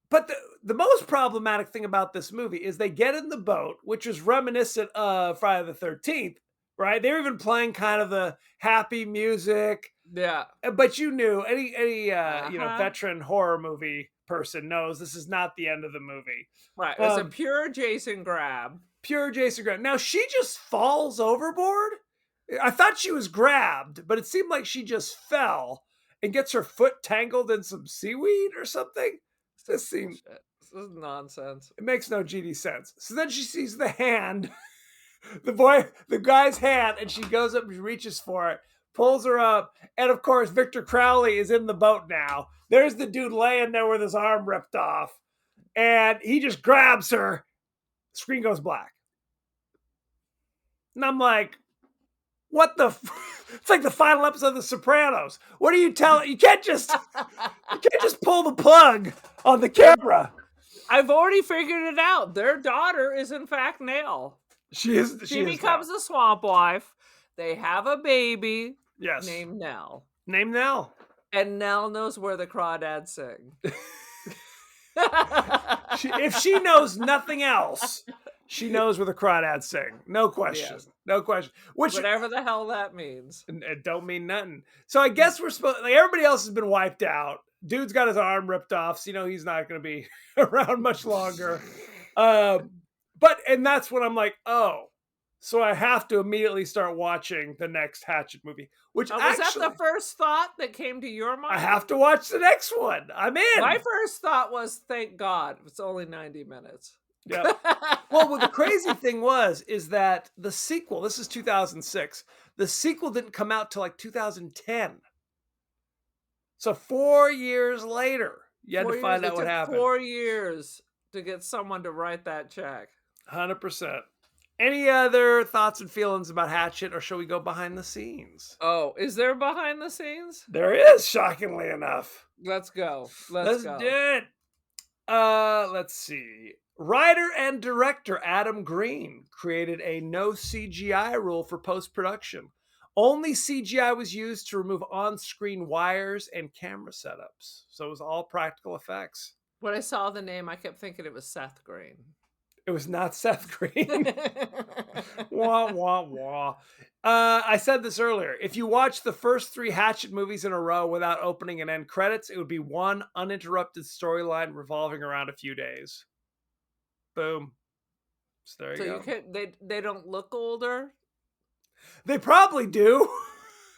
S2: But the most problematic thing about this movie is they get in the boat, which is reminiscent of Friday the 13th, right? They're even playing kind of the happy music.
S3: Yeah.
S2: But you knew, any veteran horror movie person knows this is not the end of the movie.
S3: Right. It's a pure Jason grab.
S2: Pure Jason grab. Now, she just falls overboard. I thought she was grabbed, but it seemed like she just fell and gets her foot tangled in some seaweed or something. This is
S3: nonsense.
S2: It makes no GD sense. So then she sees the hand, the guy's hand, and she goes up and reaches for it, pulls her up, and of course Victor Crowley is in the boat now. There's the dude laying there with his arm ripped off, and he just grabs her. Screen goes black. And I'm like, what the it's like the final episode of The Sopranos. What are you telling? You can't just pull the plug on the camera.
S3: I've already figured it out. Their daughter is in fact Nell.
S2: She
S3: becomes a swamp wife. They have a baby.
S2: Yes.
S3: Named Nell. And Nell knows where the crawdads sing.
S2: If she knows nothing else, she knows where the crawdads sing. No question. Yes. No question.
S3: Whatever the hell that means.
S2: It don't mean nothing. So I guess we're supposed, like, everybody else has been wiped out. Dude's got his arm ripped off, so he's not going to be around much longer. And that's when I'm like, oh, so I have to immediately start watching the next Hatchet movie. Which
S3: was that the first thought that came to your mind?
S2: I have to watch the next one. I'm in.
S3: My first thought was, thank God, it's only 90 minutes.
S2: Yeah. Well, the crazy thing is that the sequel, this is 2006, the sequel didn't come out till like 2010. So 4 years later, you had to find out what happened.
S3: 4 years to get someone to write that check.
S2: 100%. Any other thoughts and feelings about Hatchet, or shall we go behind the scenes?
S3: Oh, is there behind the scenes?
S2: There is, shockingly enough.
S3: Let's go.
S2: Let's do it. Let's see. Writer and director Adam Green created a no CGI rule for post-production. Only CGI was used to remove on-screen wires and camera setups. So it was all practical effects.
S3: When I saw the name, I kept thinking it was Seth Green.
S2: It was not Seth Green. Wah, wah, wah. I said this earlier. If you watch the first 3 Hatchet movies in a row without opening and end credits, it would be one uninterrupted storyline revolving around a few days. Boom. So there you go.
S3: They don't look older?
S2: They probably do.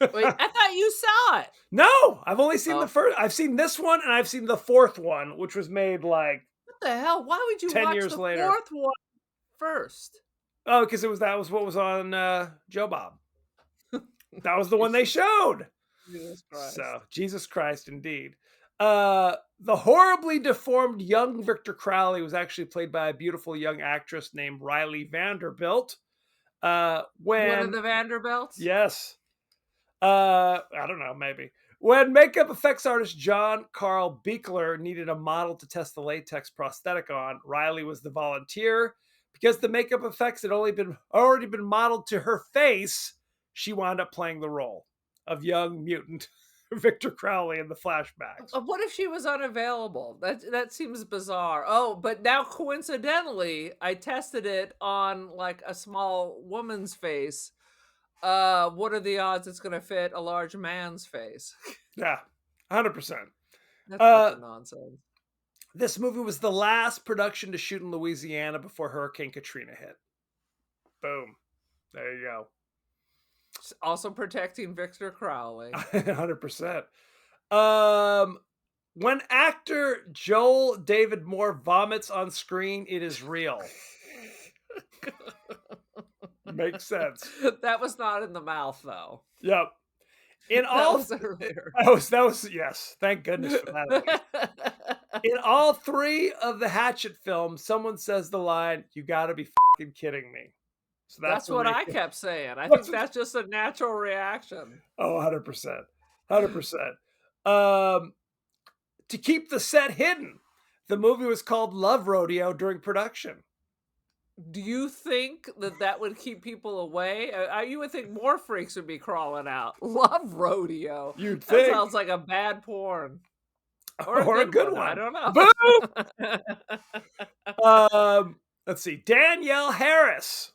S3: Wait, I thought you saw it.
S2: No, I've only seen the first. I've seen this one and I've seen the 4th one, which was made like
S3: What the hell? Why would you
S2: 10
S3: watch
S2: years
S3: the
S2: later.
S3: 4th one first?
S2: Oh, because that was what was on Joe Bob. That was the one they showed.
S3: Jesus Christ.
S2: So Jesus Christ, indeed. The horribly deformed young Victor Crowley was actually played by a beautiful young actress named Riley Vanderbilt.
S3: One of the Vanderbilts?
S2: Yes. I don't know, maybe. When makeup effects artist John Carl Beekler needed a model to test the latex prosthetic on, Riley was the volunteer. Because the makeup effects had already been modeled to her face, she wound up playing the role of young mutant Victor Crowley in the flashbacks.
S3: What if she was unavailable? That seems bizarre. Oh, but now coincidentally, I tested it on like a small woman's face. What are the odds it's going to fit a large man's face?
S2: Yeah, 100%.
S3: That's fucking nonsense.
S2: This movie was the last production to shoot in Louisiana before Hurricane Katrina hit. Boom. There you go.
S3: Also protecting Victor Crowley.
S2: 100%. When actor Joel David Moore vomits on screen, it is real. Makes sense.
S3: That was not in the mouth, though.
S2: Yep.
S3: That was earlier.
S2: That was yes. Thank goodness for that. In all 3 of the Hatchet films, someone says the line, "You got to be fucking kidding me." So
S3: that's what I kept saying. I think that's just a natural reaction.
S2: Oh, 100%. 100%. To keep the set hidden, the movie was called Love Rodeo during production.
S3: Do you think that would keep people away? You would think more freaks would be crawling out. Love Rodeo.
S2: You'd think.
S3: That sounds like a bad porn.
S2: Or a good one.
S3: I don't know.
S2: Boom! Let's see. Danielle Harris,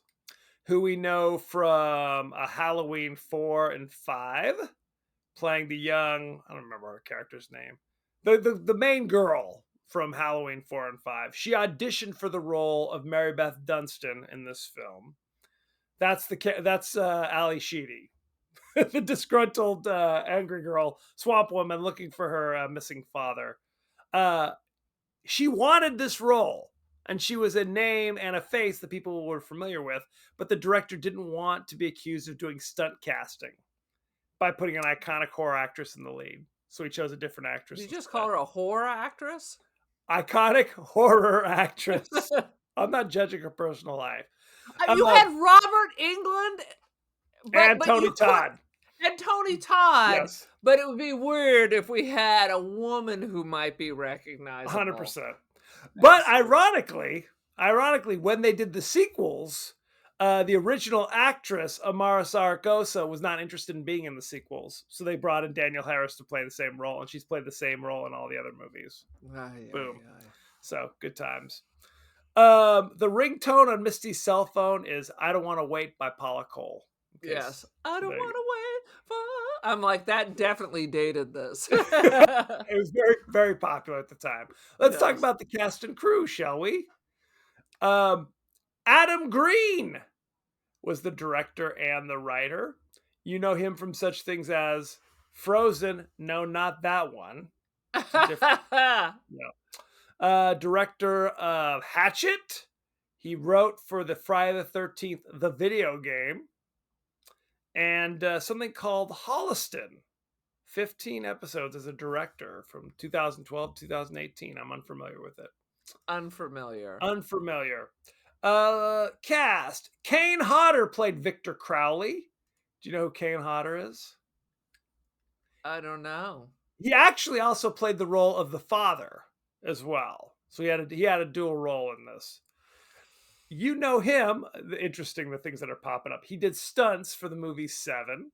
S2: who we know from Halloween 4 and 5, playing the young, I don't remember her character's name, the main girl from Halloween 4 and 5. She auditioned for the role of Mary Beth Dunstan in this film. That's Ali Sheedy, the disgruntled angry girl, swamp woman looking for her missing father. She wanted this role, and she was a name and a face that people were familiar with, but the director didn't want to be accused of doing stunt casting by putting an iconic horror actress in the lead. So he chose a different actress.
S3: Did you just call her a horror actress?
S2: Iconic horror actress. I'm not judging her personal life.
S3: You had Robert Englund
S2: and Tony Todd.
S3: And Tony Todd.
S2: Yes.
S3: But it would be weird if we had a woman who might be recognizable.
S2: 100%. But ironically, when they did the sequels, the original actress, Amara Saragosa, was not interested in being in the sequels. So they brought in Danielle Harris to play the same role, and she's played the same role in all the other movies. Boom. So, good times. The ringtone on Misty's cell phone is I Don't Want to Wait by Paula Cole.
S3: Yes. I don't want to wait for... I'm like, that definitely dated this.
S2: It was very, very popular at the time. Let's talk about the cast and crew, shall we? Adam Green was the director and the writer. You know him from such things as Frozen. No, not that one. Director of Hatchet. He wrote for the Friday the 13th, the video game. And something called Holliston. 15 episodes as a director from 2012 to 2018. I'm unfamiliar with it.
S3: Unfamiliar.
S2: Cast. Kane Hodder played Victor Crowley. Do you know who Kane Hodder is?
S3: I don't know.
S2: He actually also played the role of the father as well. So he had a dual role in this. You know him. Interesting, the things that are popping up. He did stunts for the movie Seven.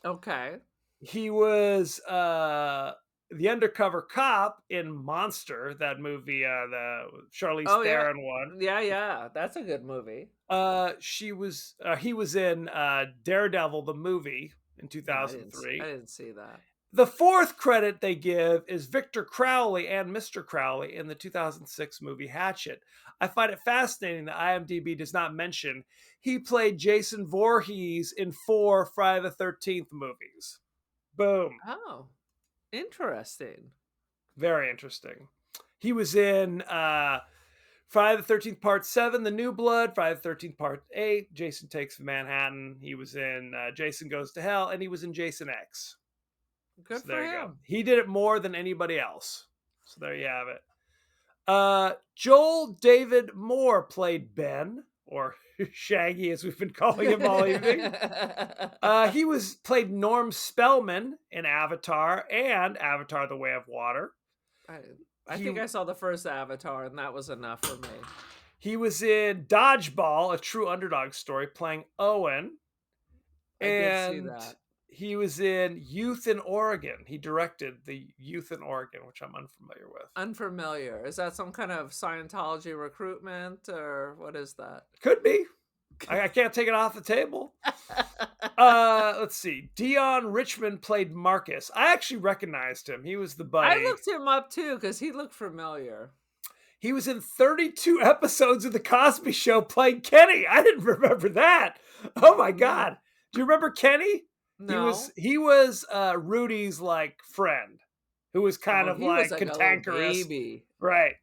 S3: Okay.
S2: He was the undercover cop in Monster, that movie, the Charlize
S3: Oh yeah.
S2: Theron one.
S3: Yeah. That's a good movie.
S2: He was in Daredevil the movie in
S3: No, I I
S2: 2003.
S3: didn't see that.
S2: The fourth credit they give is Victor Crowley and Mr. Crowley in the 2006 movie Hatchet. I find it fascinating that IMDb does not mention he played Jason Voorhees in 4 Friday the 13th movies. Boom.
S3: Oh, interesting.
S2: Very interesting. He was in Friday the 13th Part 7, The New Blood, Friday the 13th Part 8, Jason Takes Manhattan. He was in Jason Goes to Hell, and he was in Jason X.
S3: Good
S2: So
S3: for
S2: there you go.
S3: him.
S2: He did it more than anybody else. So there you have it. Joel David Moore played Ben, or Shaggy as we've been calling him all evening. He played Norm Spellman in Avatar and Avatar The Way of Water.
S3: I think I saw the first Avatar, and that was enough for me.
S2: He was in Dodgeball, a true underdog story, playing Owen.
S3: I did see that.
S2: He was in Youth in Oregon. He directed the Youth in Oregon, which I'm unfamiliar with.
S3: Unfamiliar. Is that some kind of Scientology recruitment, or what is that?
S2: Could be. I can't take it off the table. Let's see. Dion Richmond played Marcus. I actually recognized him. He was the buddy.
S3: I looked him up too because he looked familiar.
S2: He was in 32 episodes of The Cosby Show playing Kenny. I didn't remember that. Oh my God. Do you remember Kenny?
S3: No.
S2: He was Rudy's like friend who was kind of
S3: he
S2: like
S3: was like
S2: cantankerous.
S3: a baby.
S2: Right.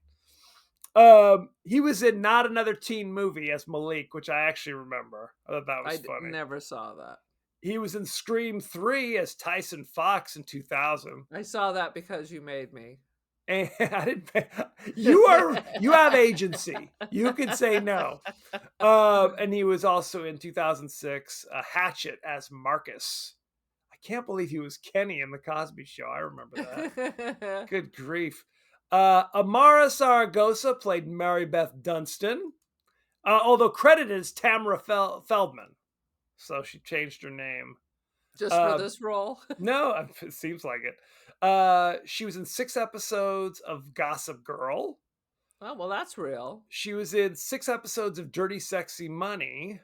S2: He was in Not Another Teen Movie as Malik, which I actually remember. I thought that was funny.
S3: I never saw that.
S2: He was in Scream 3 as Tyson Fox in 2000.
S3: I saw that because you made me.
S2: And I didn't pay. You have agency. You can say no. And he was also in 2006 Hatchet as Marcus. I can't believe he was Kenny in The Cosby Show. I remember that. Good grief. Amara Saragosa played Mary Beth Dunstan, although credited as Tamara Feldman. So she changed her name.
S3: Just for this role?
S2: No, it seems like it. She was in 6 episodes of Gossip Girl.
S3: Oh, well, that's real.
S2: She was in 6 episodes of Dirty Sexy Money.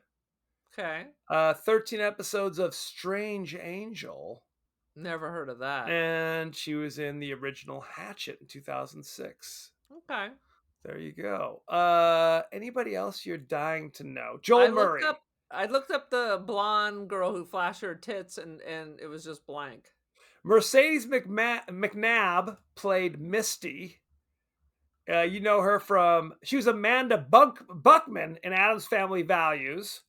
S3: Okay.
S2: 13 episodes of Strange Angel.
S3: Never heard of that.
S2: And she was in the original Hatchet in 2006.
S3: Okay.
S2: There you go. Anybody else you're dying to know? Joel Murray.
S3: I looked up the blonde girl who flashed her tits, and it was just blank.
S2: Mercedes McNabb played Misty. You know her from... She was Amanda Buckman in Addams Family Values.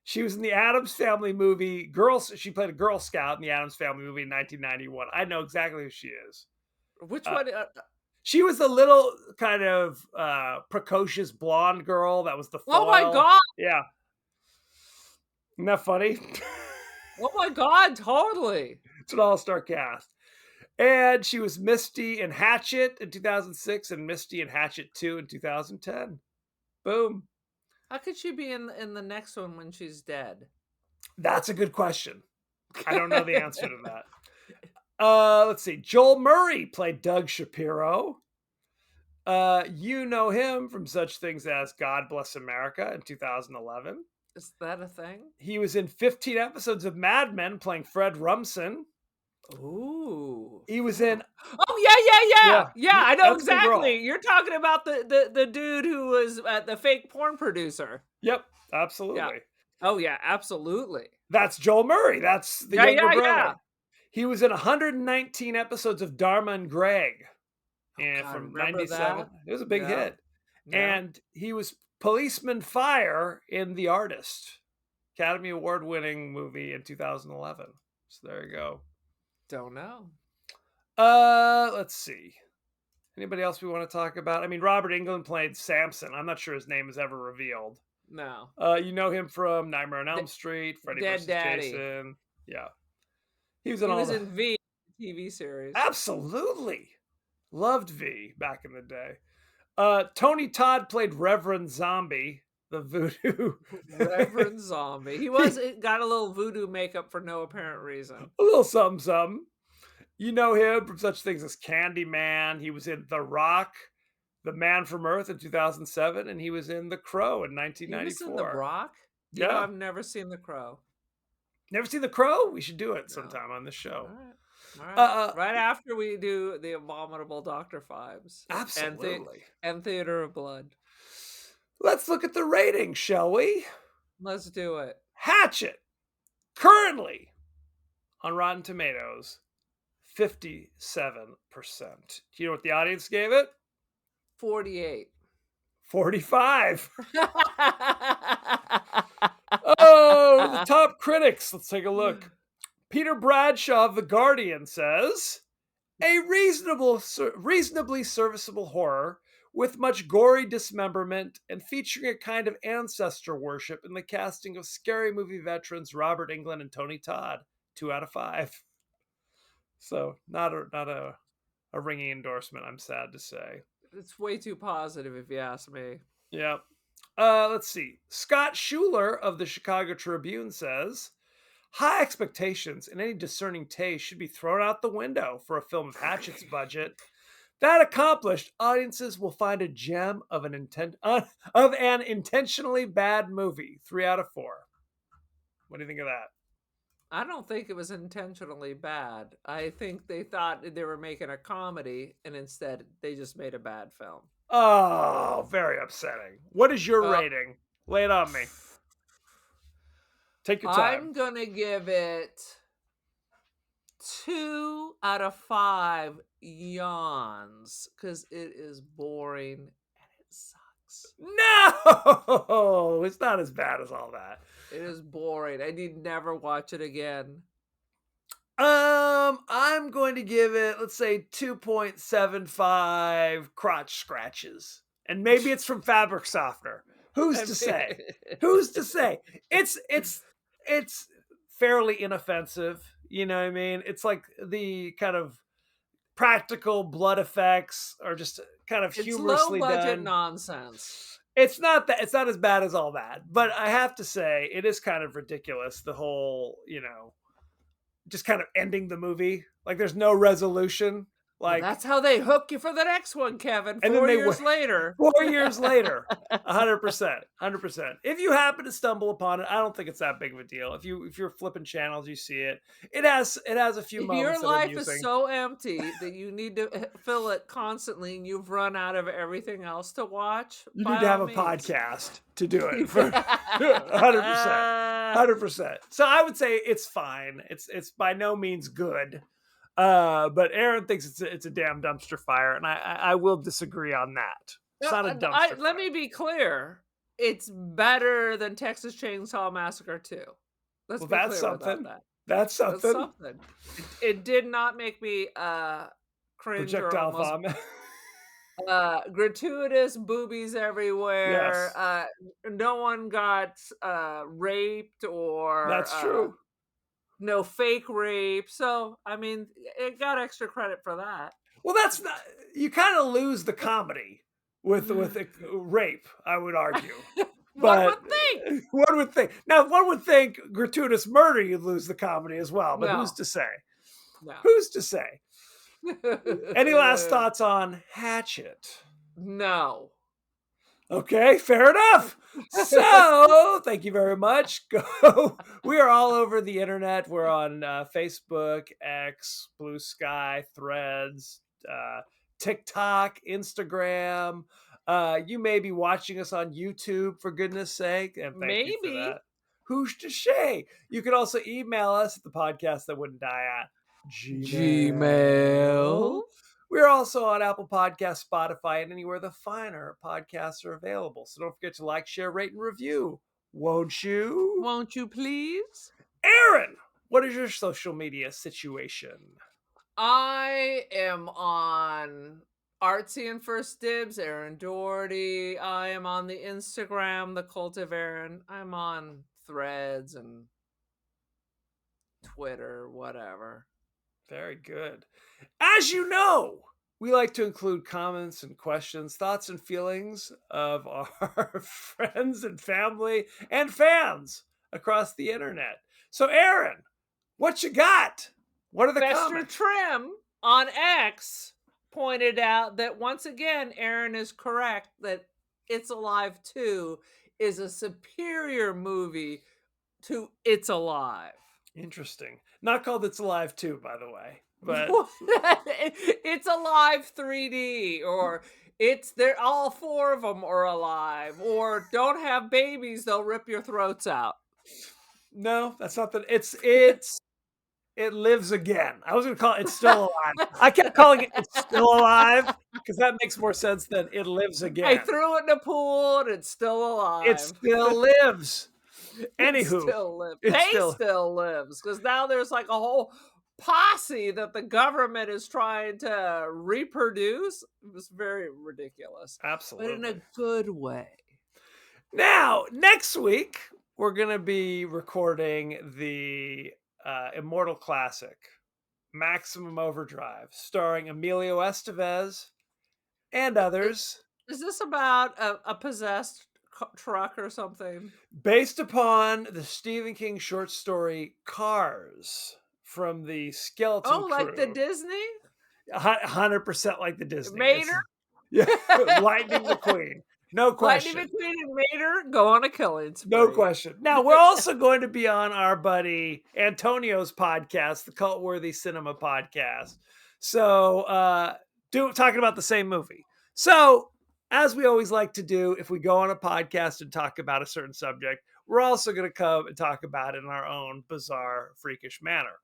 S2: She was in the Addams Family movie Girls. She played a Girl Scout in the Addams Family movie in 1991. I know exactly who she is.
S3: Which one?
S2: She was the little kind of precocious blonde girl that was the foil.
S3: Oh my God!
S2: Yeah. Isn't that funny?
S3: Oh my God, totally.
S2: It's an all-star cast. And she was Misty in Hatchet in 2006 and Misty in Hatchet 2 in 2010. Boom.
S3: How could she be in the next one when she's dead?
S2: That's a good question. I don't know the answer to that. Let's see. Joel Murray played Doug Shapiro. You know him from such things as God Bless America in 2011.
S3: Is that a thing?
S2: He was in 15 episodes of Mad Men playing Fred Rumson.
S3: Ooh.
S2: He was in...
S3: Oh, yeah. I know
S2: That's the girl.
S3: exactly. You're talking about the dude who was the fake porn producer.
S2: Yep, absolutely.
S3: Yeah. Oh, yeah, absolutely.
S2: That's Joel Murray. That's the younger brother.
S3: Yeah.
S2: He was in 119 episodes of Dharma and Greg from 97.
S3: That?
S2: It was a big hit.
S3: No.
S2: And he was Policeman Fire in The Artist, Academy Award-winning movie in 2011. So there you go.
S3: Don't know.
S2: Let's see. Anybody else we want to talk about? I mean, Robert Englund played Samson. I'm not sure his name is ever revealed.
S3: No.
S2: You know him from Nightmare on Elm Street, Freddy vs. Jason. Yeah. He was in
S3: V, TV series.
S2: Absolutely. Loved V back in the day. Tony Todd played Reverend Zombie, the voodoo.
S3: Reverend Zombie. He got a little voodoo makeup for no apparent reason.
S2: A little something, something. You know him from such things as Candyman. He was in The Rock, The Man from Earth in 2007, and he was in The Crow in
S3: He was in The
S2: 1994.
S3: Rock? You know,
S2: Yeah.
S3: I've never seen The Crow.
S2: Never seen The Crow? We should do it
S3: No.
S2: sometime on the show.
S3: All right. Right after we do The Abominable Dr. Phibes.
S2: Absolutely.
S3: And Theater of Blood.
S2: Let's look at the rating, shall we?
S3: Let's do it.
S2: Hatchet, currently on Rotten Tomatoes, 57%. Do you know what the audience gave it?
S3: 48.
S2: 45. Oh, the top critics. Let's take a look. Peter Bradshaw of The Guardian says, a reasonably serviceable horror with much gory dismemberment and featuring a kind of ancestor worship in the casting of scary movie veterans Robert Englund and Tony Todd. 2 out of 5. So not a ringing endorsement, I'm sad to say.
S3: It's way too positive if you ask me.
S2: Yeah. Let's see. Scott Schuler of the Chicago Tribune says, high expectations and any discerning taste should be thrown out the window for a film of Hatchet's budget. That accomplished, audiences will find a gem of an intentionally bad movie. 3 out of 4. What do you think of that?
S3: I don't think it was intentionally bad. I think they thought they were making a comedy, and instead they just made a bad film.
S2: Oh, very upsetting. What is your rating? Lay it on me. Take your time.
S3: I'm going to give it 2 out of 5 yawns because it is boring and it sucks.
S2: No, it's not as bad as all that.
S3: It is boring. I need never watch it again.
S2: I'm going to give it, let's say, 2.75 crotch scratches. And maybe it's from fabric softener. Who's to say? Who's to say? It's fairly inoffensive. You know what I mean? It's like the kind of practical blood effects are just kind of humorously
S3: low budget
S2: done.
S3: Nonsense.
S2: It's not as bad as all that. But I have to say, it is kind of ridiculous. The whole, just kind of ending the movie. Like there's no resolution. Like
S3: that's how they hook you for the next one, Kevin.
S2: And
S3: 4 years later.
S2: 4 years later. 100%. 100%. If you happen to stumble upon it, I don't think it's that big of a deal. If you're flipping channels, you see it. It has a few moments.
S3: Your life is so empty that you need to fill it constantly, and you've run out of everything else to watch.
S2: You need to have a podcast to do it. 100%. 100%. So I would say it's fine. It's by no means good. But Aaron thinks it's a damn dumpster fire, and I will disagree on that. It's not a dumpster fire.
S3: Let me be clear. It's better than Texas Chainsaw Massacre 2. Let's be clear
S2: something.
S3: about that.
S2: That's something.
S3: That's something. It did not make me cringe
S2: projectile
S3: or
S2: vomit.
S3: Gratuitous boobies everywhere.
S2: Yes.
S3: No one got raped or
S2: that's true.
S3: No fake rape. So, I mean, it got extra credit for that.
S2: Well, that's not, you kind of lose the comedy with rape, I would argue.
S3: One would think.
S2: One would think. Now, one would think gratuitous murder, you'd lose the comedy as well. But who's to say?
S3: No.
S2: Who's to say? Any last thoughts on Hatchet?
S3: No.
S2: Okay, fair enough. So, thank you very much. We are all over the internet. We're on Facebook, X, Blue Sky, Threads, TikTok, Instagram. You may be watching us on YouTube, for goodness sake. And thank you for that. Who's to say? You can also email us at the podcast that wouldn't die at Gmail. We're also on Apple Podcasts, Spotify, and anywhere the finer podcasts are available. So don't forget to like, share, rate, and review. Won't you?
S3: Won't you please?
S2: Aaron, what is your social media situation?
S3: I am on Artsy and First Dibs, Aaron Doherty. I am on the Instagram, The Cult of Aaron. I'm on Threads and Twitter, whatever.
S2: Very good. As you know, we like to include comments and questions, thoughts and feelings of our friends and family and fans across the internet. So, Aaron, what you got? What are the
S3: Fester
S2: comments?
S3: Trim on X pointed out that once again, Aaron is correct that It's Alive 2 is a superior movie to It's Alive.
S2: Interesting. Not called It's Alive 2, by the way. But
S3: It's Alive 3D, or they're all four of them are alive, or don't have babies, they'll rip your throats out.
S2: no, that's not the it lives again. I was gonna call it It's Still Alive. I kept calling it It's Still Alive because that makes more sense than It Lives Again.
S3: I threw it in the pool and it's still alive.
S2: It still lives. Anywho,
S3: It still lives because now there's like a whole posse that the government is trying to reproduce. It was very ridiculous.
S2: Absolutely.
S3: But in a good way.
S2: Now, next week, we're going to be recording the immortal classic, Maximum Overdrive, starring Emilio Estevez and others.
S3: Is this about a possessed truck or something?
S2: Based upon the Stephen King short story Cars from the Skeleton Crew.
S3: Like the Disney?
S2: 100% like the Disney.
S3: Mater?
S2: Yeah, Lightning McQueen. No question.
S3: Lightning McQueen and Mater go on a killing spree.
S2: No question. Now, we're also going to be on our buddy Antonio's podcast, the Cult-Worthy Cinema Podcast. So, talking about the same movie. So, as we always like to do, if we go on a podcast and talk about a certain subject, we're also going to come and talk about it in our own bizarre, freakish manner.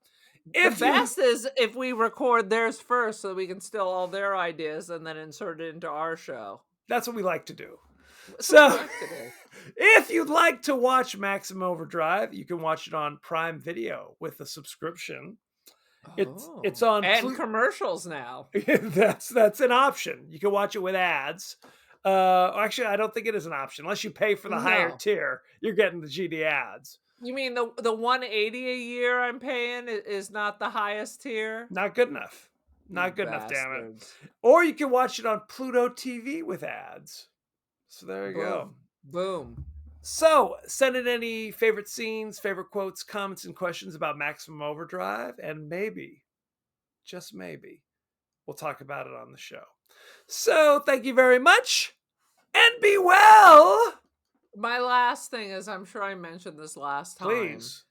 S3: The best is if we record theirs first so we can steal all their ideas and then insert it into our show.
S2: That's what we like to do. So, if you'd like to watch Maximum Overdrive, you can watch it on Prime Video with a subscription. It's on
S3: commercials now.
S2: That's an option. You can watch it with ads. Actually, I don't think it is an option unless you pay for the higher tier. You're getting the GD ads.
S3: You mean the $180 a year I'm paying is not the highest tier?
S2: Not good enough. Not good enough, damn it. Or you can watch it on Pluto TV with ads. So there you go.
S3: Boom.
S2: So send in any favorite scenes, favorite quotes, comments, and questions about Maximum Overdrive, and maybe, just maybe, we'll talk about it on the show. So thank you very much, and be well.
S3: My last thing is, I'm sure I mentioned this last time.
S2: Please.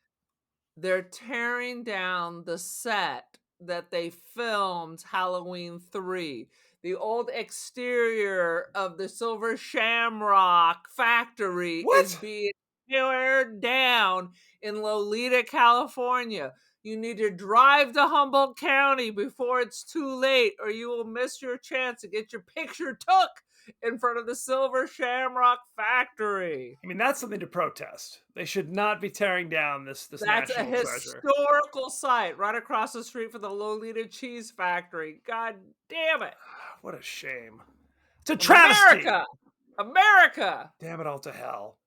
S3: They're tearing down the set that they filmed Halloween 3. The old exterior of the Silver Shamrock factory is being teared down in Lolita, California. You need to drive to Humboldt County before it's too late, or you will miss your chance to get your picture took in front of the Silver Shamrock factory.
S2: I mean, that's something to protest. They should not be tearing down this
S3: That's
S2: national treasure.
S3: That's a historical site right across the street from the Lolita Cheese Factory. God damn it.
S2: What a shame. It's a travesty.
S3: America!
S2: Damn it all to hell.